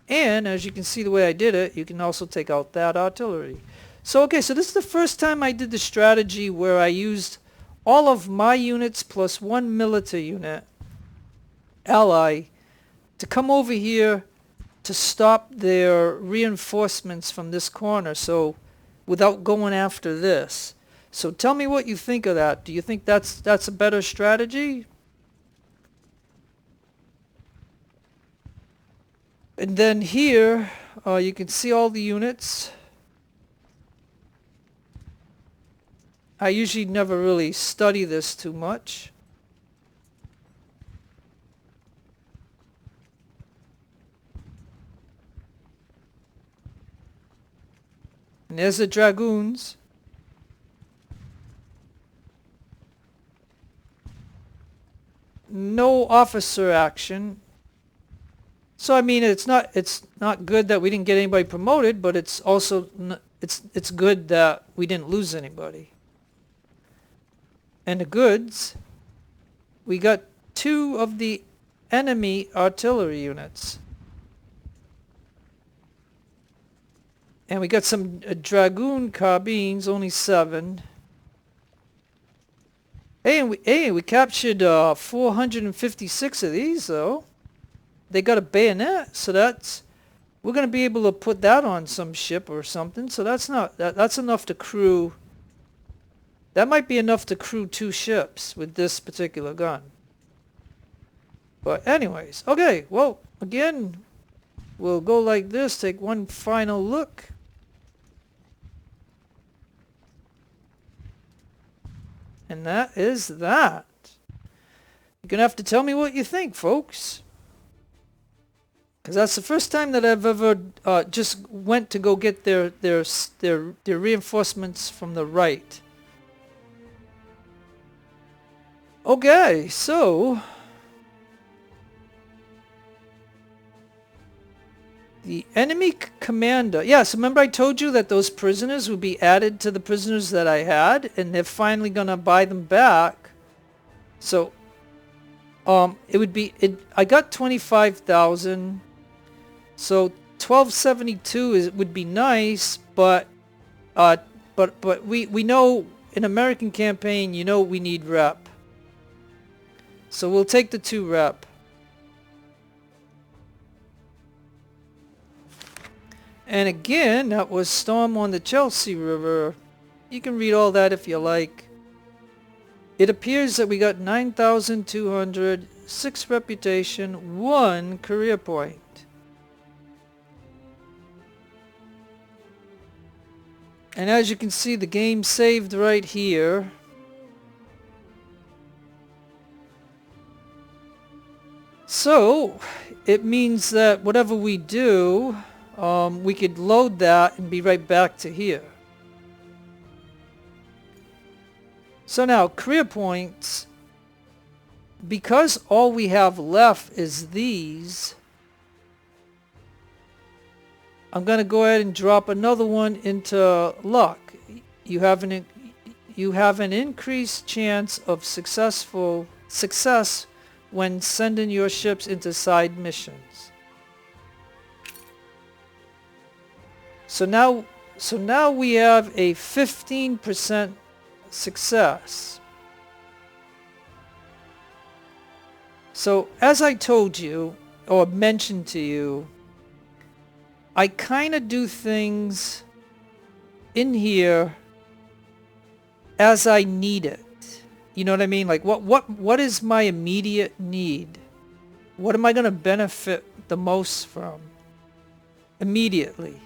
And as you can see the way I did it, you can also take out that artillery. So okay, so this is the first time I did the strategy where I used all of my units plus 1 military unit, ally, to come over here to stop their reinforcements from this corner, so without going after this. So tell me what you think of that. Do you think that's a better strategy? And then here, you can see all the units. I usually never really study this too much. And there's the dragoons. No officer action. So I mean, it's not good that we didn't get anybody promoted, but it's also it's good that we didn't lose anybody. And the goods, we got 2 of the enemy artillery units. And we got some dragoon carbines, only 7. Hey, we captured 456 of these though. They got a bayonet, so we're gonna be able to put that on some ship or something. So that's enough to crew. That might be enough to crew 2 ships with this particular gun. But anyways, okay. Well, again, we'll go like this. Take one final look. And that is that. You're gonna have to tell me what you think, folks. Because that's the first time that I've ever just went to go get their reinforcements from the right. Okay, so the enemy commander. Yes, remember I told you that those prisoners would be added to the prisoners that I had, and they're finally gonna buy them back. So it would be I got 25,000. So 1272 would be nice, but we know in American campaign, you know, we need rep. So we'll take the 2 rep. And again, that was Storm on the Chelsea River. You can read all that if you like. It appears that we got 9,200, 6 reputation, 1 career point. And as you can see, the game saved right here. So it means that whatever we do, we could load that and be right back to here. So now, career points, because all we have left is these, I'm going to go ahead and drop another one into luck. You have an increased chance of success when sending your ships into side missions. So now we have a 15% success. So as I told you, or mentioned to you, I kind of do things in here as I need it. You know what I mean? Like what is my immediate need? What am I going to benefit the most from immediately?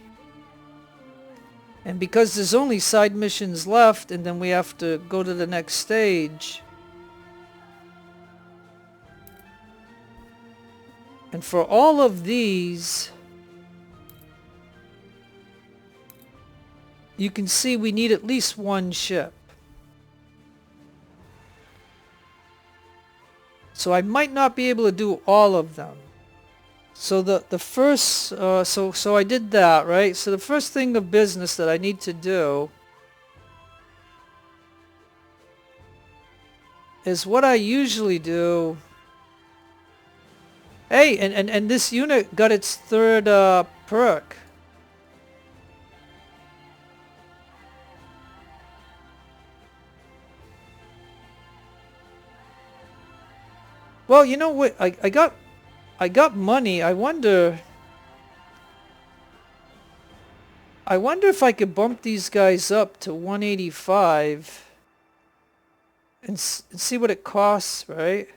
And because there's only side missions left and then we have to go to the next stage. And for all of these, you can see we need at least one ship. So I might not be able to do all of them. So the first, so I did that, right? So the first thing of business that I need to do is what I usually do. Hey, and this unit got its third perk. Well, you know what? I got money. I wonder if I could bump these guys up to 185 and see what it costs, right?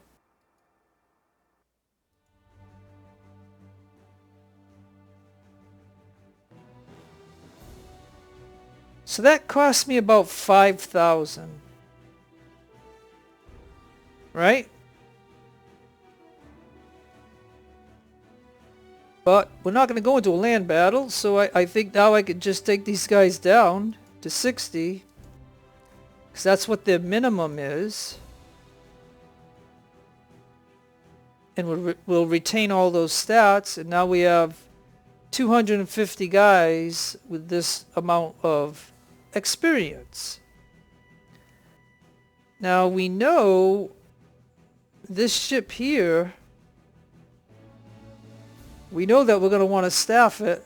So that cost me about 5,000. Right? But we're not going to go into a land battle, so I think now I could just take these guys down to 60. Because that's what their minimum is. And we'll retain all those stats, and now we have 250 guys with this amount of experience. Now we know this ship here, we know that we're going to want to staff it.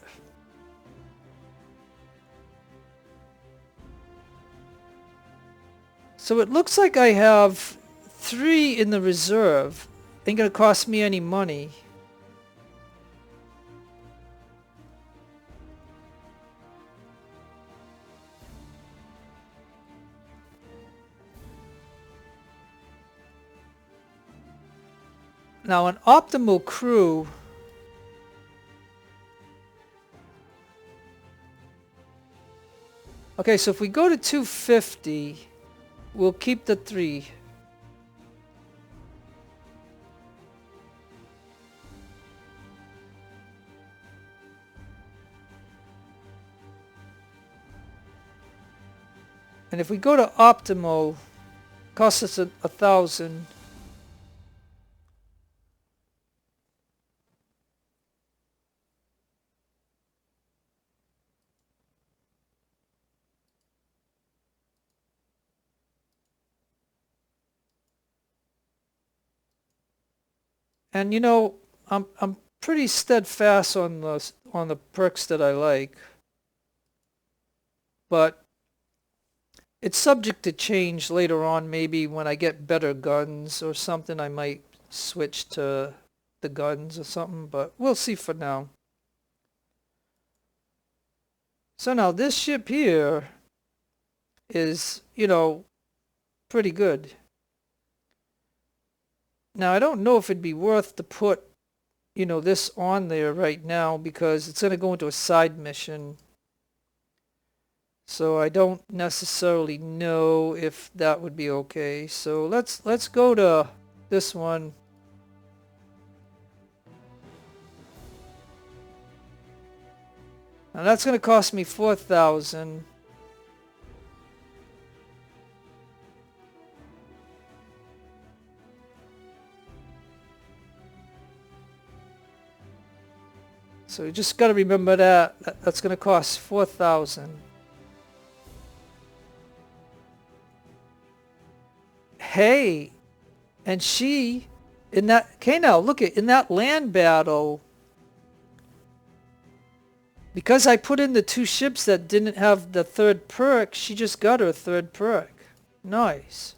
So it looks like I have 3 in the reserve. Ain't going to cost me any money. Now an optimal crew, okay, so if we go to 250, we'll keep the 3. And if we go to optimal, costs us 1,000. And you know, I'm pretty steadfast on the perks that I like, but it's subject to change later on. Maybe when I get better guns or something, I might switch to the guns or something, but we'll see for now. So now this ship here is, you know, pretty good. Now I don't know if it'd be worth to put, you know, this on there right now because it's going to go into a side mission. So I don't necessarily know if that would be okay. So let's go to this one. Now that's going to cost me 4,000. So you just got to remember that's going to cost 4,000. Hey, and she in that, okay, now look at in that land battle, because I put in the 2 ships that didn't have the 3rd perk, she just got her 3rd perk. Nice.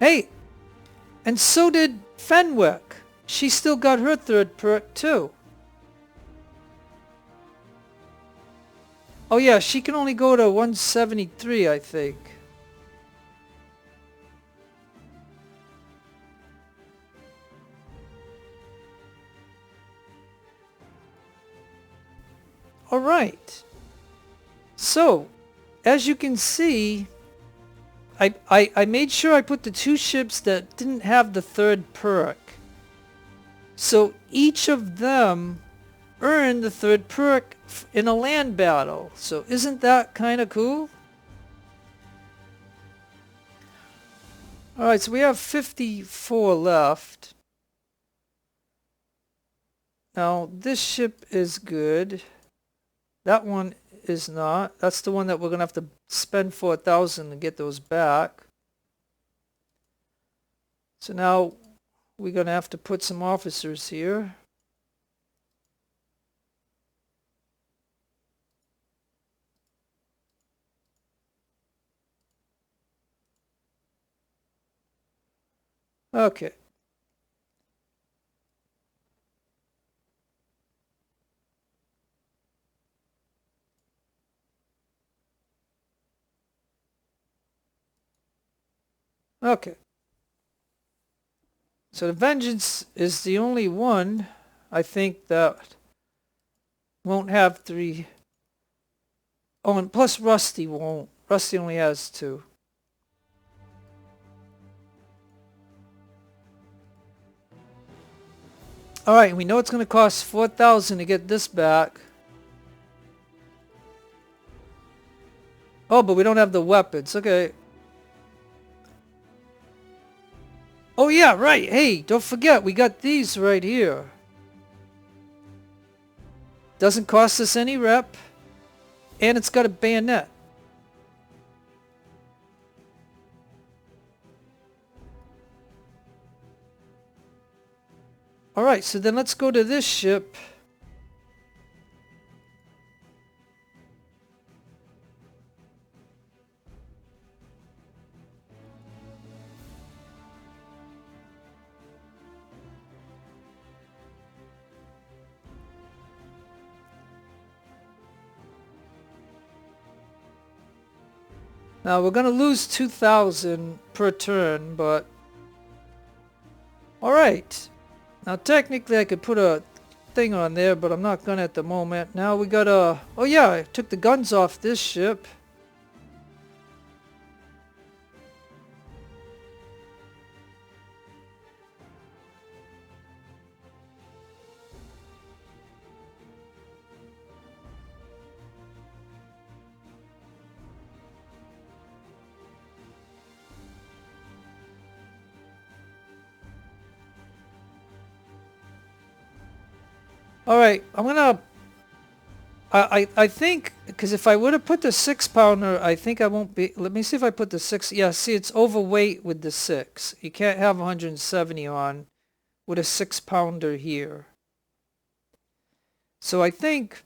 Hey, and so did Fenwick. She still got her 3rd perk too. Oh yeah, she can only go to 173, I think. Alright. So, as you can see, I made sure I put the 2 ships that didn't have the 3rd perk. So each of them earned the 3rd perk in a land battle. So isn't that kind of cool? Alright, so we have 54 left. Now, this ship is good. That one is not. That's the one that we're going to have to spend 4,000 to get those back. So now we're going to have to put some officers here. Okay. Okay. So the Vengeance is the only one, I think, that won't have 3. Oh, and plus Rusty won't. Rusty only has 2. Alright, we know it's going to cost 4,000 to get this back. Oh, but we don't have the weapons. Okay. Oh yeah, right. Hey, don't forget, we got these right here. Doesn't cost us any rep. And it's got a bayonet. Alright, so then let's go to this ship. Now we're going to lose 2,000 per turn, but... Alright. Now technically I could put a thing on there, but I'm not going to at the moment. Now we got a... Oh yeah, I took the guns off this ship. Alright, I'm gonna... I think, because if I would have put the 6-pounder, I think I won't be... Let me see if I put the 6... Yeah, see, it's overweight with the 6. You can't have 170 on with a 6-pounder here. So I think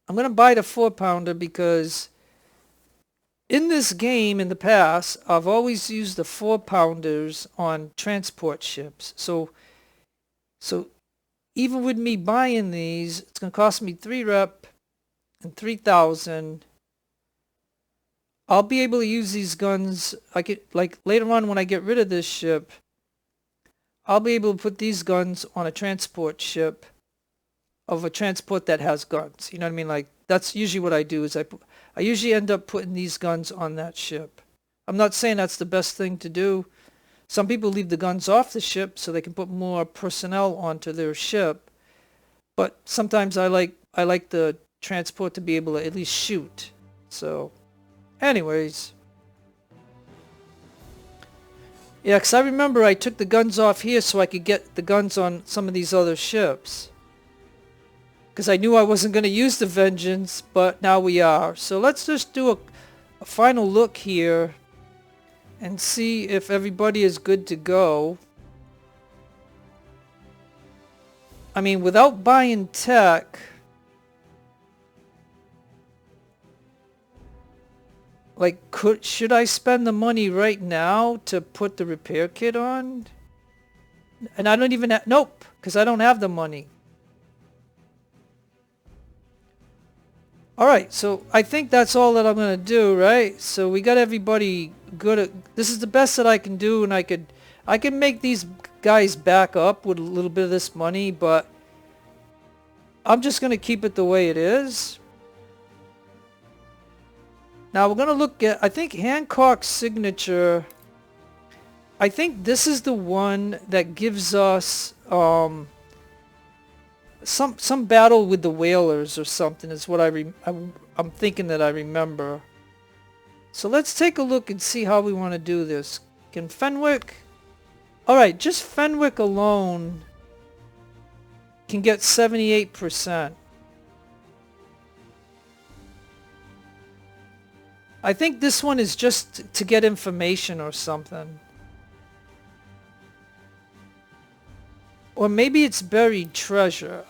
I'm going to buy the 4-pounder because in this game in the past, I've always used the 4-pounders on transport ships. So even with me buying these, it's going to cost me 3 rep and 3,000. I'll be able to use these guns. I could, like, later on when I get rid of this ship, I'll be able to put these guns on a transport ship of a transport that has guns. You know what I mean? Like, that's usually what I do is I usually end up putting these guns on that ship. I'm not saying that's the best thing to do. Some people leave the guns off the ship so they can put more personnel onto their ship. But sometimes I like the transport to be able to at least shoot. So, anyways. Yeah, because I remember I took the guns off here so I could get the guns on some of these other ships. Because I knew I wasn't going to use the Vengeance, but now we are. So let's just do a final look here and see if everybody is good to go. I mean, without buying tech, like, should I spend the money right now to put the repair kit on? And I don't even have, nope, because I don't have the money. Alright, so I think that's all that I'm going to do, right? So we got everybody good at... This is the best that I can do, and I can make these guys back up with a little bit of this money, but I'm just going to keep it the way it is. Now we're going to look at, I think Hancock's signature, I think this is the one that gives us some battle with the whalers or something is what I'm thinking that I remember. So let's take a look and see how we want to do this. Can Fenwick... Alright, just Fenwick alone can get 78%. I think this one is just to get information or something. Or maybe it's buried treasure.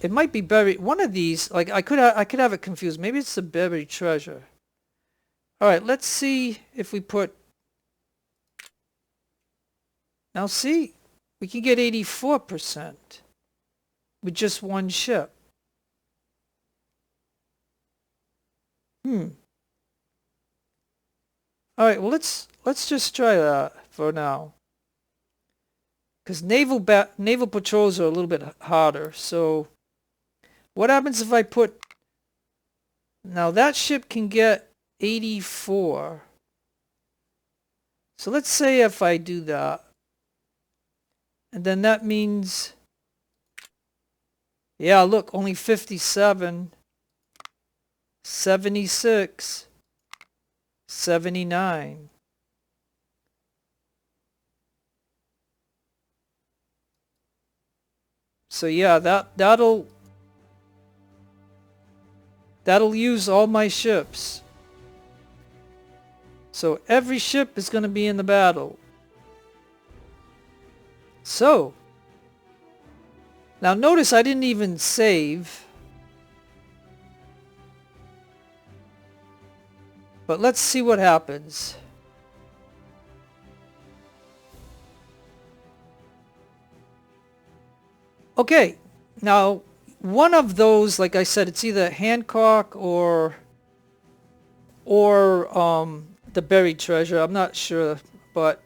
It might be buried. One of these, like I could have it confused. Maybe it's the buried treasure. All right, let's see if we put. Now see, we can get 84% with just one ship. All right, well let's just try that for now. Because naval patrols are a little bit harder. So what happens if I put... Now that ship can get 84. So let's say if I do that. And then that means... Yeah, look, only 57. 76. 79. So yeah, that'll use all my ships. So every ship is going to be in the battle. So now notice I didn't even save. But let's see what happens. Okay, now one of those, like I said, it's either Hancock or the buried treasure. I'm not sure, but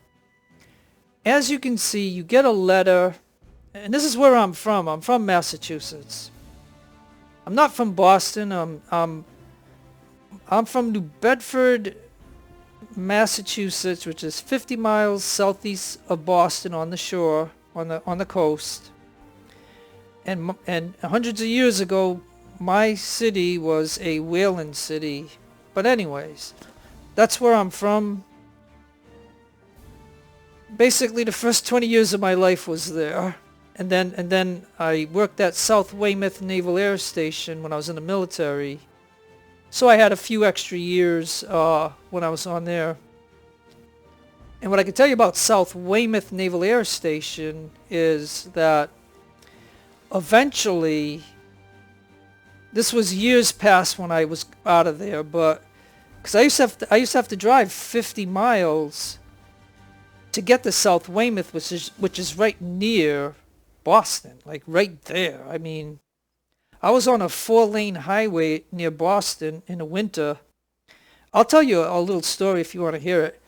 as you can see, you get a letter, and this is where I'm from. I'm from Massachusetts. I'm not from Boston. I'm from New Bedford, Massachusetts, which is 50 miles southeast of Boston on the shore, on the coast. And hundreds of years ago, my city was a whaling city. But anyways, that's where I'm from. Basically, the first 20 years of my life was there. And then I worked at South Weymouth Naval Air Station when I was in the military. So I had a few extra years when I was on there. And what I can tell you about South Weymouth Naval Air Station is that eventually, this was years past when I was out of there, but because I used to have to drive 50 miles to get to South Weymouth, which is right near Boston, like right there. I mean, I was on a 4-lane highway near Boston in the winter. I'll tell you a little story if you want to hear it.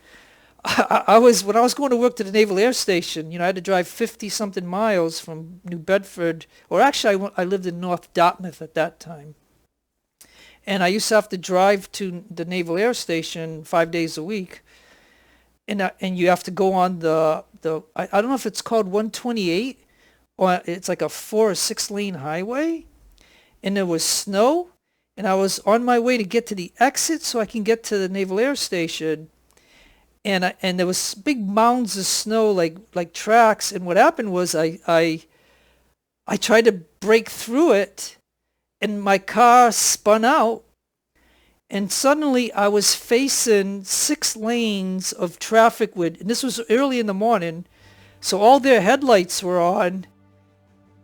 When I was going to work to the Naval Air Station, I had to drive 50-something miles from New Bedford, or actually I lived in North Dartmouth at that time. And I used to have to drive to the Naval Air Station 5 days a week. And you have to go on I don't know if it's called 128, or it's like a 4 or 6 lane highway. And there was snow, and I was on my way to get to the exit so I can get to the Naval Air Station. And there was big mounds of snow, like tracks. And what happened was I tried to break through it, and my car spun out. And suddenly I was facing 6 lanes of traffic and this was early in the morning, so all their headlights were on,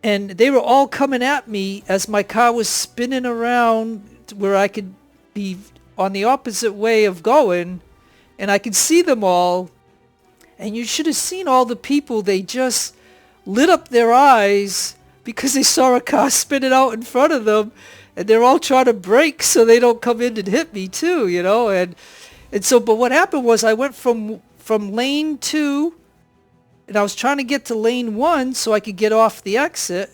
and they were all coming at me as my car was spinning around to where I could be on the opposite way of going. And I could see them all, and you should have seen all the people. They just lit up their eyes because they saw a car spinning out in front of them, and they're all trying to brake so they don't come in and hit me too, and so, but what happened was I went from lane 2, and I was trying to get to lane 1 so I could get off the exit,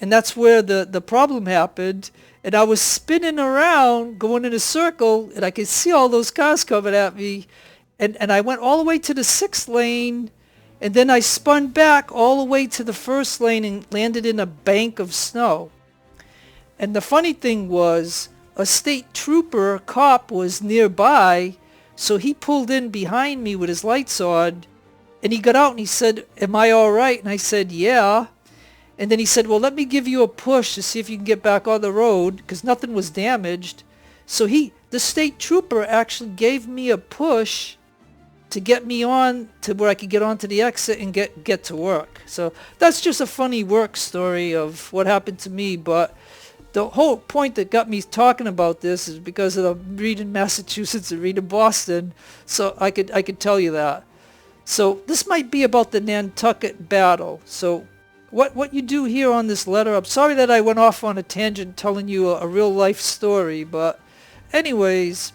And that's where the problem happened. And I was spinning around, going in a circle, and I could see all those cars coming at me. And I went all the way to the 6th lane, and then I spun back all the way to the 1st lane and landed in a bank of snow. And the funny thing was, a state trooper cop was nearby, so he pulled in behind me with his lights on, and he got out and he said, "Am I all right?" And I said, "Yeah." And then he said, "Well, let me give you a push to see if you can get back on the road," because nothing was damaged. So the state trooper actually gave me a push to get me on to where I could get onto the exit and get to work. So that's just a funny work story of what happened to me. But the whole point that got me talking about this is because of the reading Massachusetts and reading Boston. So I could tell you that. So this might be about the Nantucket battle. So what you do here on this letter, I'm sorry that I went off on a tangent telling you a real life story, but anyways,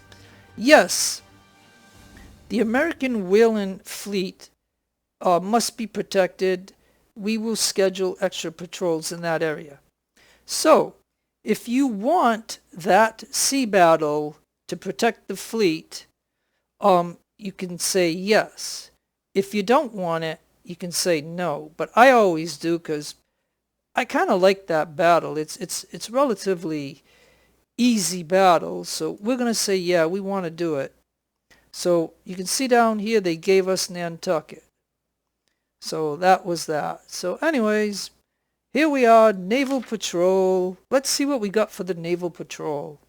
yes, the American whaling fleet must be protected. We will schedule extra patrols in that area. So if you want that sea battle to protect the fleet, you can say yes. If you don't want it, you can say no. But I always do, because I kind of like that battle. It's relatively easy battle, so we're going to say yeah, we want to do it. So you can see down here they gave us Nantucket. So that was that. So anyways, here we are, Naval Patrol. Let's see what we got for the Naval Patrol.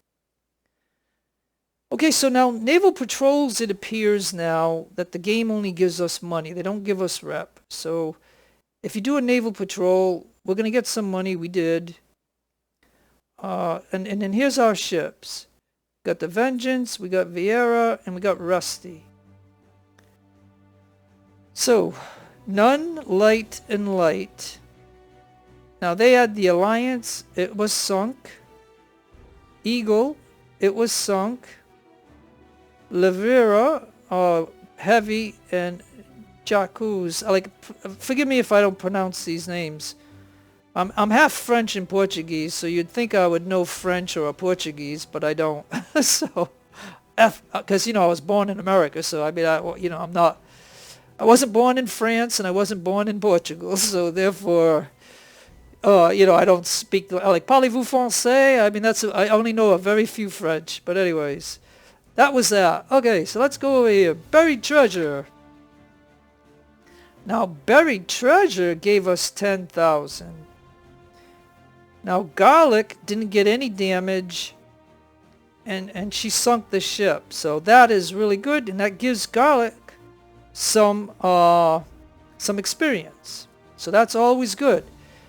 Okay, so now Naval Patrols, it appears now that the game only gives us money. They don't give us rep. So if you do a Naval Patrol, we're going to get some money. We did. And then here's our ships. We got the Vengeance, we got Vieira, and we got Rusty. So, None, Light, and Light. Now they had the Alliance, it was sunk. Eagle, it was sunk. Levira, Heavy, and Jacuz. Forgive me if I don't pronounce these names. I'm half French and Portuguese, so you'd think I would know French or Portuguese, but I don't. So, because I was born in America, so I mean, I wasn't born in France and I wasn't born in Portugal, so therefore, I don't speak parlez-vous français? I mean, I only know a very few French, but anyways. That was that. Okay, so let's go over here. Buried treasure. Now, buried treasure gave us 10,000. Now, Garlic didn't get any damage, and she sunk the ship. So that is really good, and that gives Garlic some experience. So that's always good.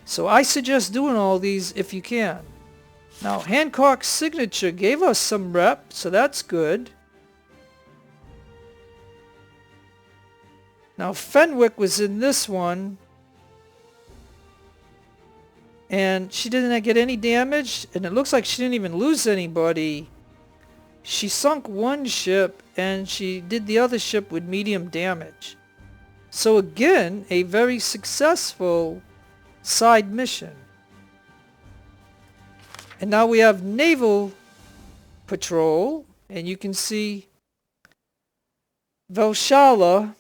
So I suggest doing all these if you can. Now, Hancock's signature gave us some rep, so that's good. Now, Fenwick was in this one, and she didn't get any damage, and it looks like she didn't even lose anybody. She sunk one ship, and she did the other ship with medium damage. So again, a very successful side mission. And now we have Naval Patrol, and you can see Valshala,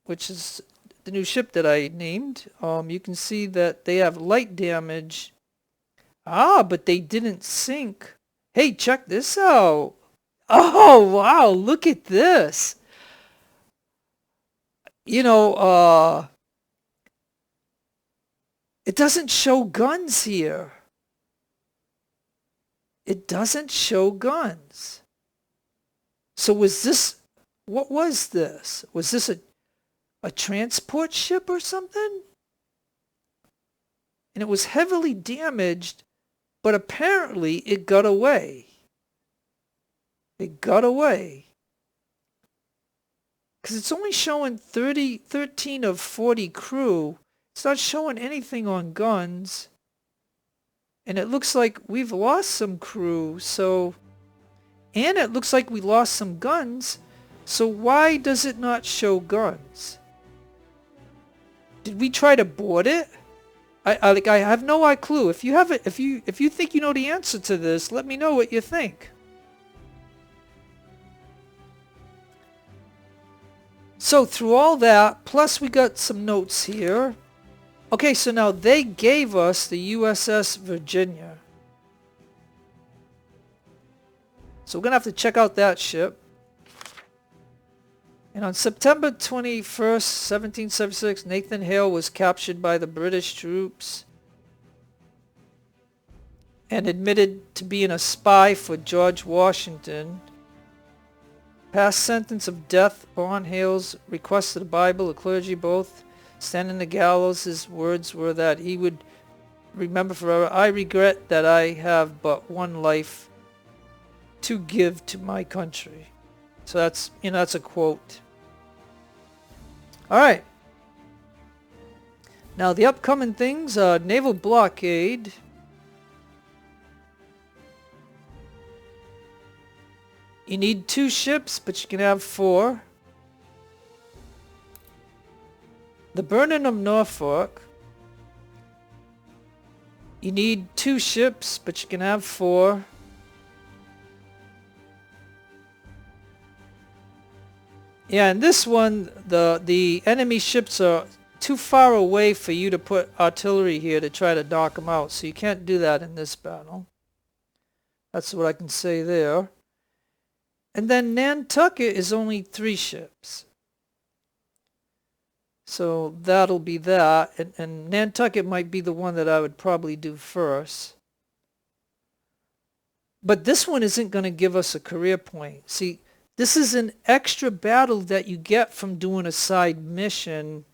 which is the new ship that I named. You can see that they have light damage. But they didn't sink. Hey, check this out. Oh, wow, look at this. It doesn't show guns here. It doesn't show guns. So what was this? Was this a transport ship or something? And it was heavily damaged, but apparently it got away. It got away. Because it's only showing 13 of 40 crew. It's not showing anything on guns. And it looks like we've lost some crew, and it looks like we lost some guns, so why does it not show guns? Did we try to board it? I have no clue. If you have it, if you think you know the answer to this, let me know what you think. So through all that, plus we got some notes here. Okay, so now they gave us the USS Virginia. So we're going to have to check out that ship. And on September 21st, 1776, Nathan Hale was captured by the British troops and admitted to being a spy for George Washington. Passed sentence of death upon Hale's request of the Bible, the clergy both standing the gallows. His words were that he would remember forever, "I regret that I have but one life to give to my country." So that's, that's a quote. All right. Now the upcoming things, naval blockade. You need 2 ships, but you can have 4. The burning of Norfolk. You need 2 ships, but you can have 4. Yeah, and this one, the enemy ships are too far away for you to put artillery here to try to knock them out. So you can't do that in this battle. That's what I can say there. And then Nantucket is only 3 ships. So that'll be that. And Nantucket might be the one that I would probably do first. But this one isn't going to give us a career point. See, this is an extra battle that you get from doing a side mission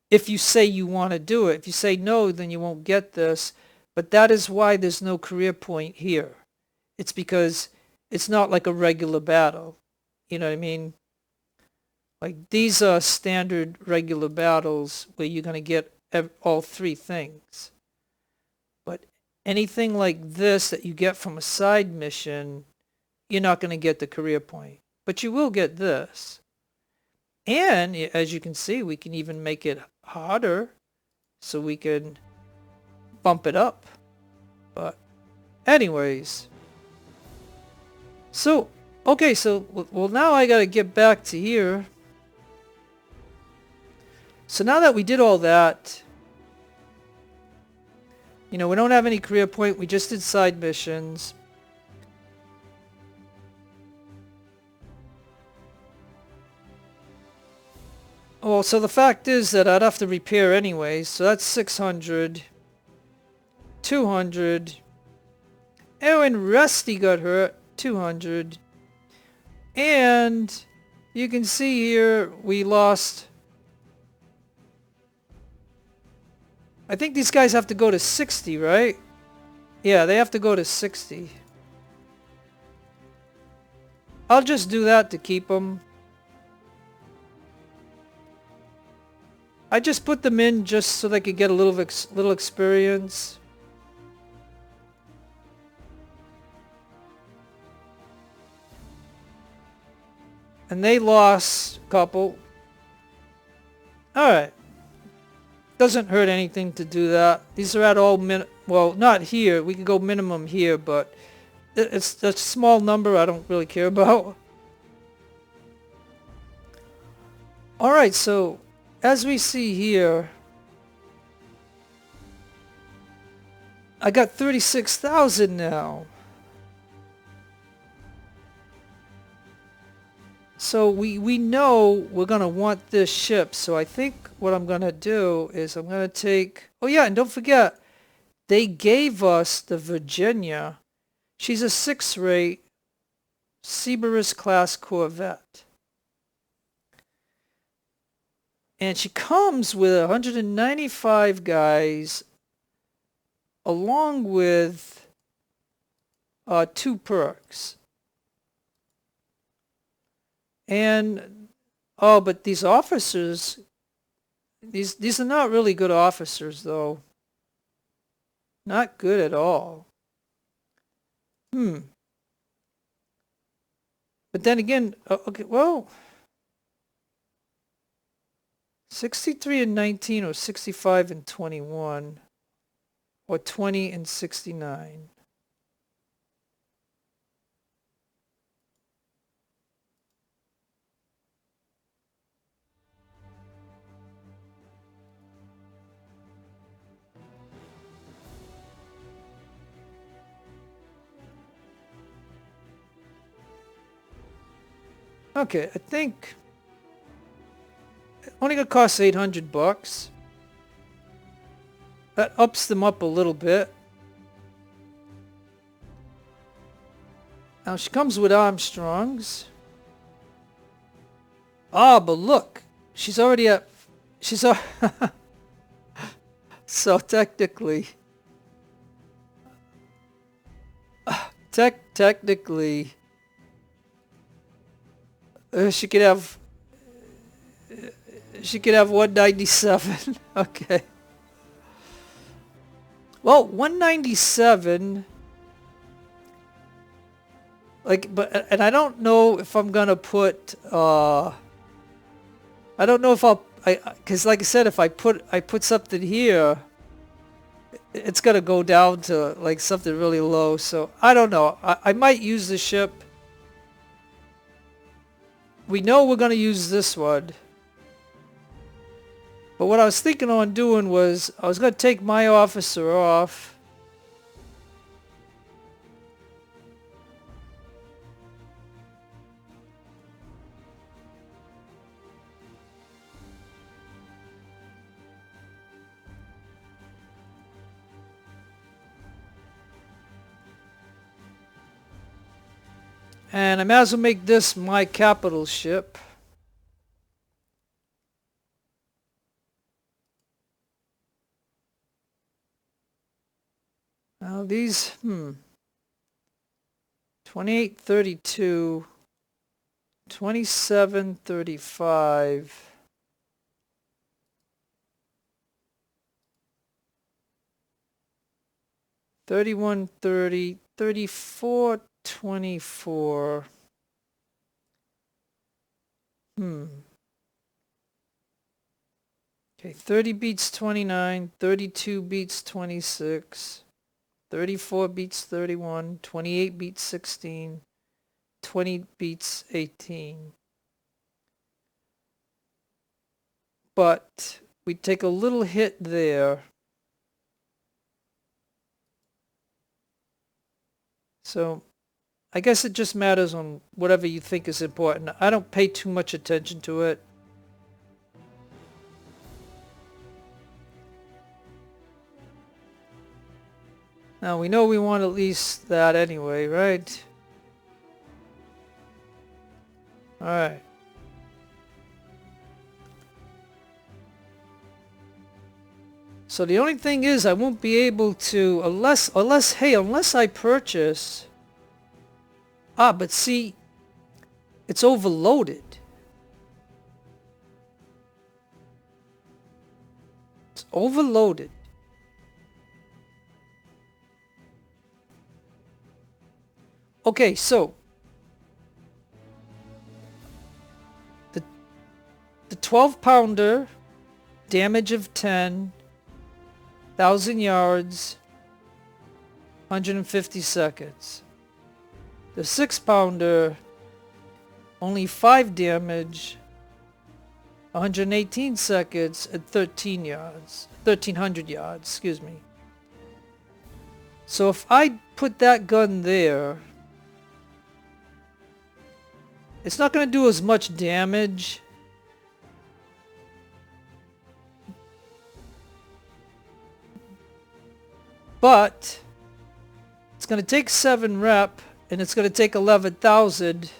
if you say you want to do it. If you say no, then you won't get this. But that is why there's no career point here. It's because it's not like a regular battle. You know what I mean? Like these are standard regular battles where you're going to get all 3 things. But anything like this that you get from a side mission, you're not going to get the career point. But you will get this. And as you can see, we can even make it harder so we can bump it up. But anyways. So, okay, so, well now I got to get back to here. So now that we did all that, we don't have any career point. We just did side missions. Well, so the fact is that I'd have to repair anyway, so that's 600, 200. Oh, and Rusty got hurt, 200. And you can see here we lost. I think these guys have to go to 60, right? Yeah, they have to go to 60. I'll just do that to keep them. I just put them in just so they could get a little experience. And they lost a couple. Alright. Doesn't hurt anything to do that. These are at all well, not here. We could go minimum here, but it's a small number I don't really care about. Alright, so as we see here, I got 36,000 now. So we know we're going to want this ship. So I think what I'm going to do is I'm going to take... Oh yeah, and don't forget, they gave us the Virginia. She's a 6-rate Cerberus class corvette. And she comes with 195 guys along with 2 perks. And, oh, but these officers, these are not really good officers, though. Not good at all. But then again, okay, well... 63 and 19 or 65 and 21 or 20 and 69. Okay, I think only gonna cost $800. That ups them up a little bit. Now she comes with Armstrongs. Ah, but look, she's already at. She's so technically. Technically, she could have. She could have 197. Okay. Well, 197. Like, but and I don't know if I'm gonna put. I don't know if because like I said, if I put something here, it's gonna go down to like something really low. So I don't know. I might use the ship. We know we're gonna use this one. But what I was thinking on doing was I was gonna take my officer off. And I might as well make this my capital ship. Now these, 2832, 2735, 3130, 3424. Okay, 30 beats 29, 32 beats 26, 34 beats 31, 28 beats 16, 20 beats 18. But we take a little hit there. So I guess it just matters on whatever you think is important. I don't pay too much attention to it. Now we know we want at least that anyway, right? Alright. So the only thing is I won't be able to unless I purchase. But see, it's overloaded. It's overloaded. Okay, so the 12-pounder, damage of 10, 1,000 yards, 150 seconds. The 6-pounder, only 5 damage, 118 seconds, and 13 yards. 1,300 yards, excuse me. So if I put that gun there, it's not going to do as much damage. But it's going to take 7 rep, and it's going to take 11,000.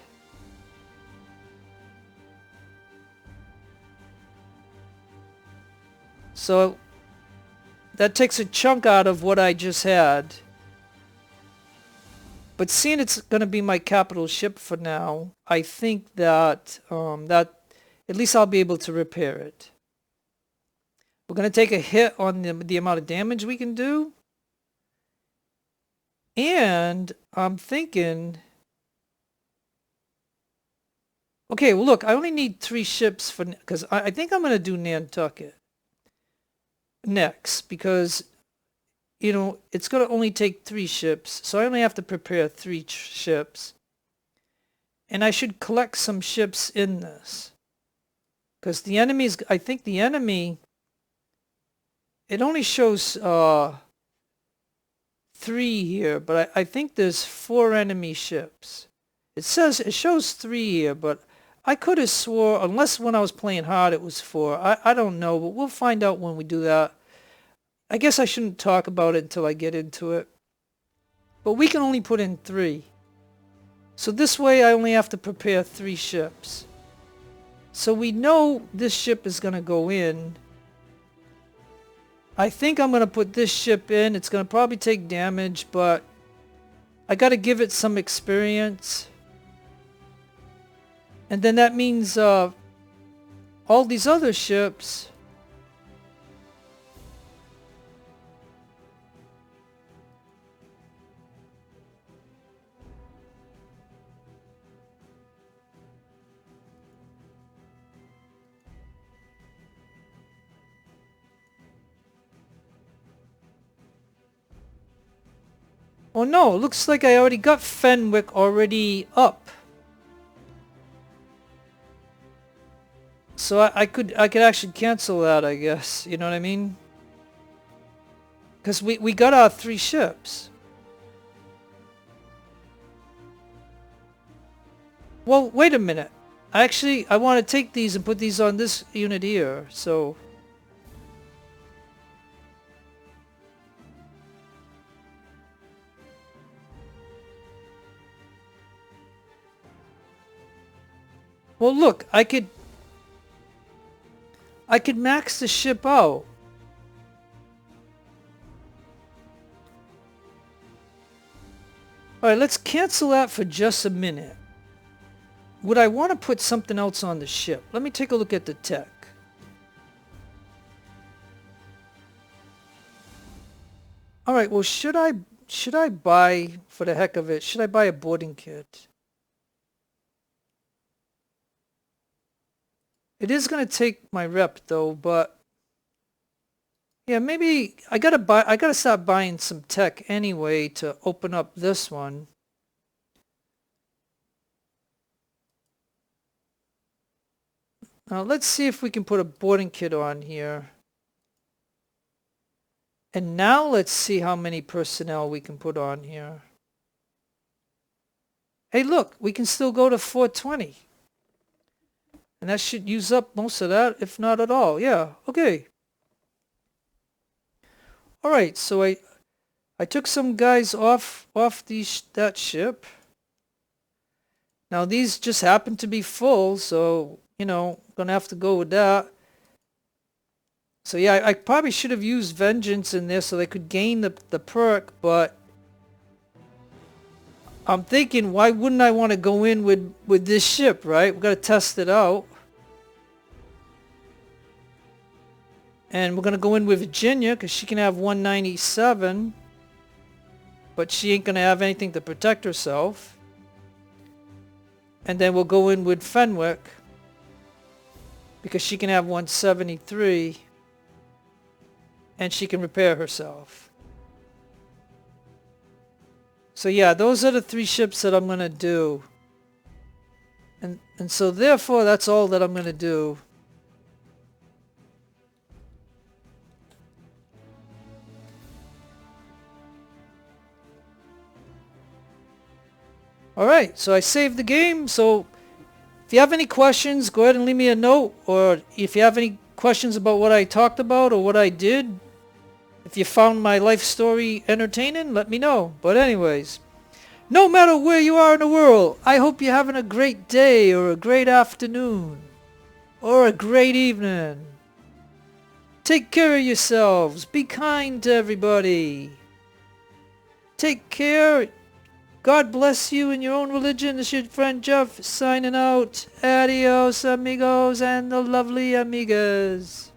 So that takes a chunk out of what I just had. But seeing it's going to be my capital ship for now, I think that that at least I'll be able to repair it. We're going to take a hit on the amount of damage we can do. And I'm thinking Okay, well look, I only need 3 ships for, because I think I'm going to do Nantucket next, because, you know, it's going to only take 3 ships, so I only have to prepare 3 ships. And I should collect some ships in this. Because the enemy's, I think the enemy, it only shows 3 here, but I think there's 4 enemy ships. It shows 3 here, but I could have swore, unless when I was playing hard it was 4. I don't know, but we'll find out when we do that. I guess I shouldn't talk about it until I get into it. But we can only put in 3. So this way I only have to prepare 3 ships. So we know this ship is going to go in. I think I'm going to put this ship in. It's going to probably take damage, but I got to give it some experience. And then that means all these other ships. Oh no, it looks like I already got Fenwick already up. So I could actually cancel that, I guess. You know what I mean? Because we got our 3 ships. Well, wait a minute. Actually, I want to take these and put these on this unit here. So well, look, I could max the ship out. Alright, let's cancel that for just a minute. Would I want to put something else on the ship? Let me take a look at the tech. Alright, well, should I buy, for the heck of it, should I buy a boarding kit? It is going to take my rep though, but yeah, maybe I gotta start buying some tech anyway to open up this one. Now let's see if we can put a boarding kit on here. And now let's see how many personnel we can put on here. Hey look, we can still go to 420. And that should use up most of that, if not at all. Yeah, okay. Alright, so I took some guys off that ship. Now these just happen to be full, so, you know, gonna have to go with that. So yeah, I probably should have used Vengeance in there so they could gain the perk, but I'm thinking, why wouldn't I want to go in with this ship, right? We've got to test it out. And we're going to go in with Virginia because she can have 197. But she ain't going to have anything to protect herself. And then we'll go in with Fenwick because she can have 173. And she can repair herself. So yeah, those are the 3 ships that I'm going to do. And so therefore, that's all that I'm going to do. Alright, so I saved the game. So if you have any questions, go ahead and leave me a note. Or if you have any questions about what I talked about or what I did, if you found my life story entertaining, let me know. But anyways, no matter where you are in the world, I hope you're having a great day or a great afternoon or a great evening. Take care of yourselves. Be kind to everybody. Take care. God bless you in your own religion. This is your friend Jeff signing out. Adios amigos and the lovely amigas.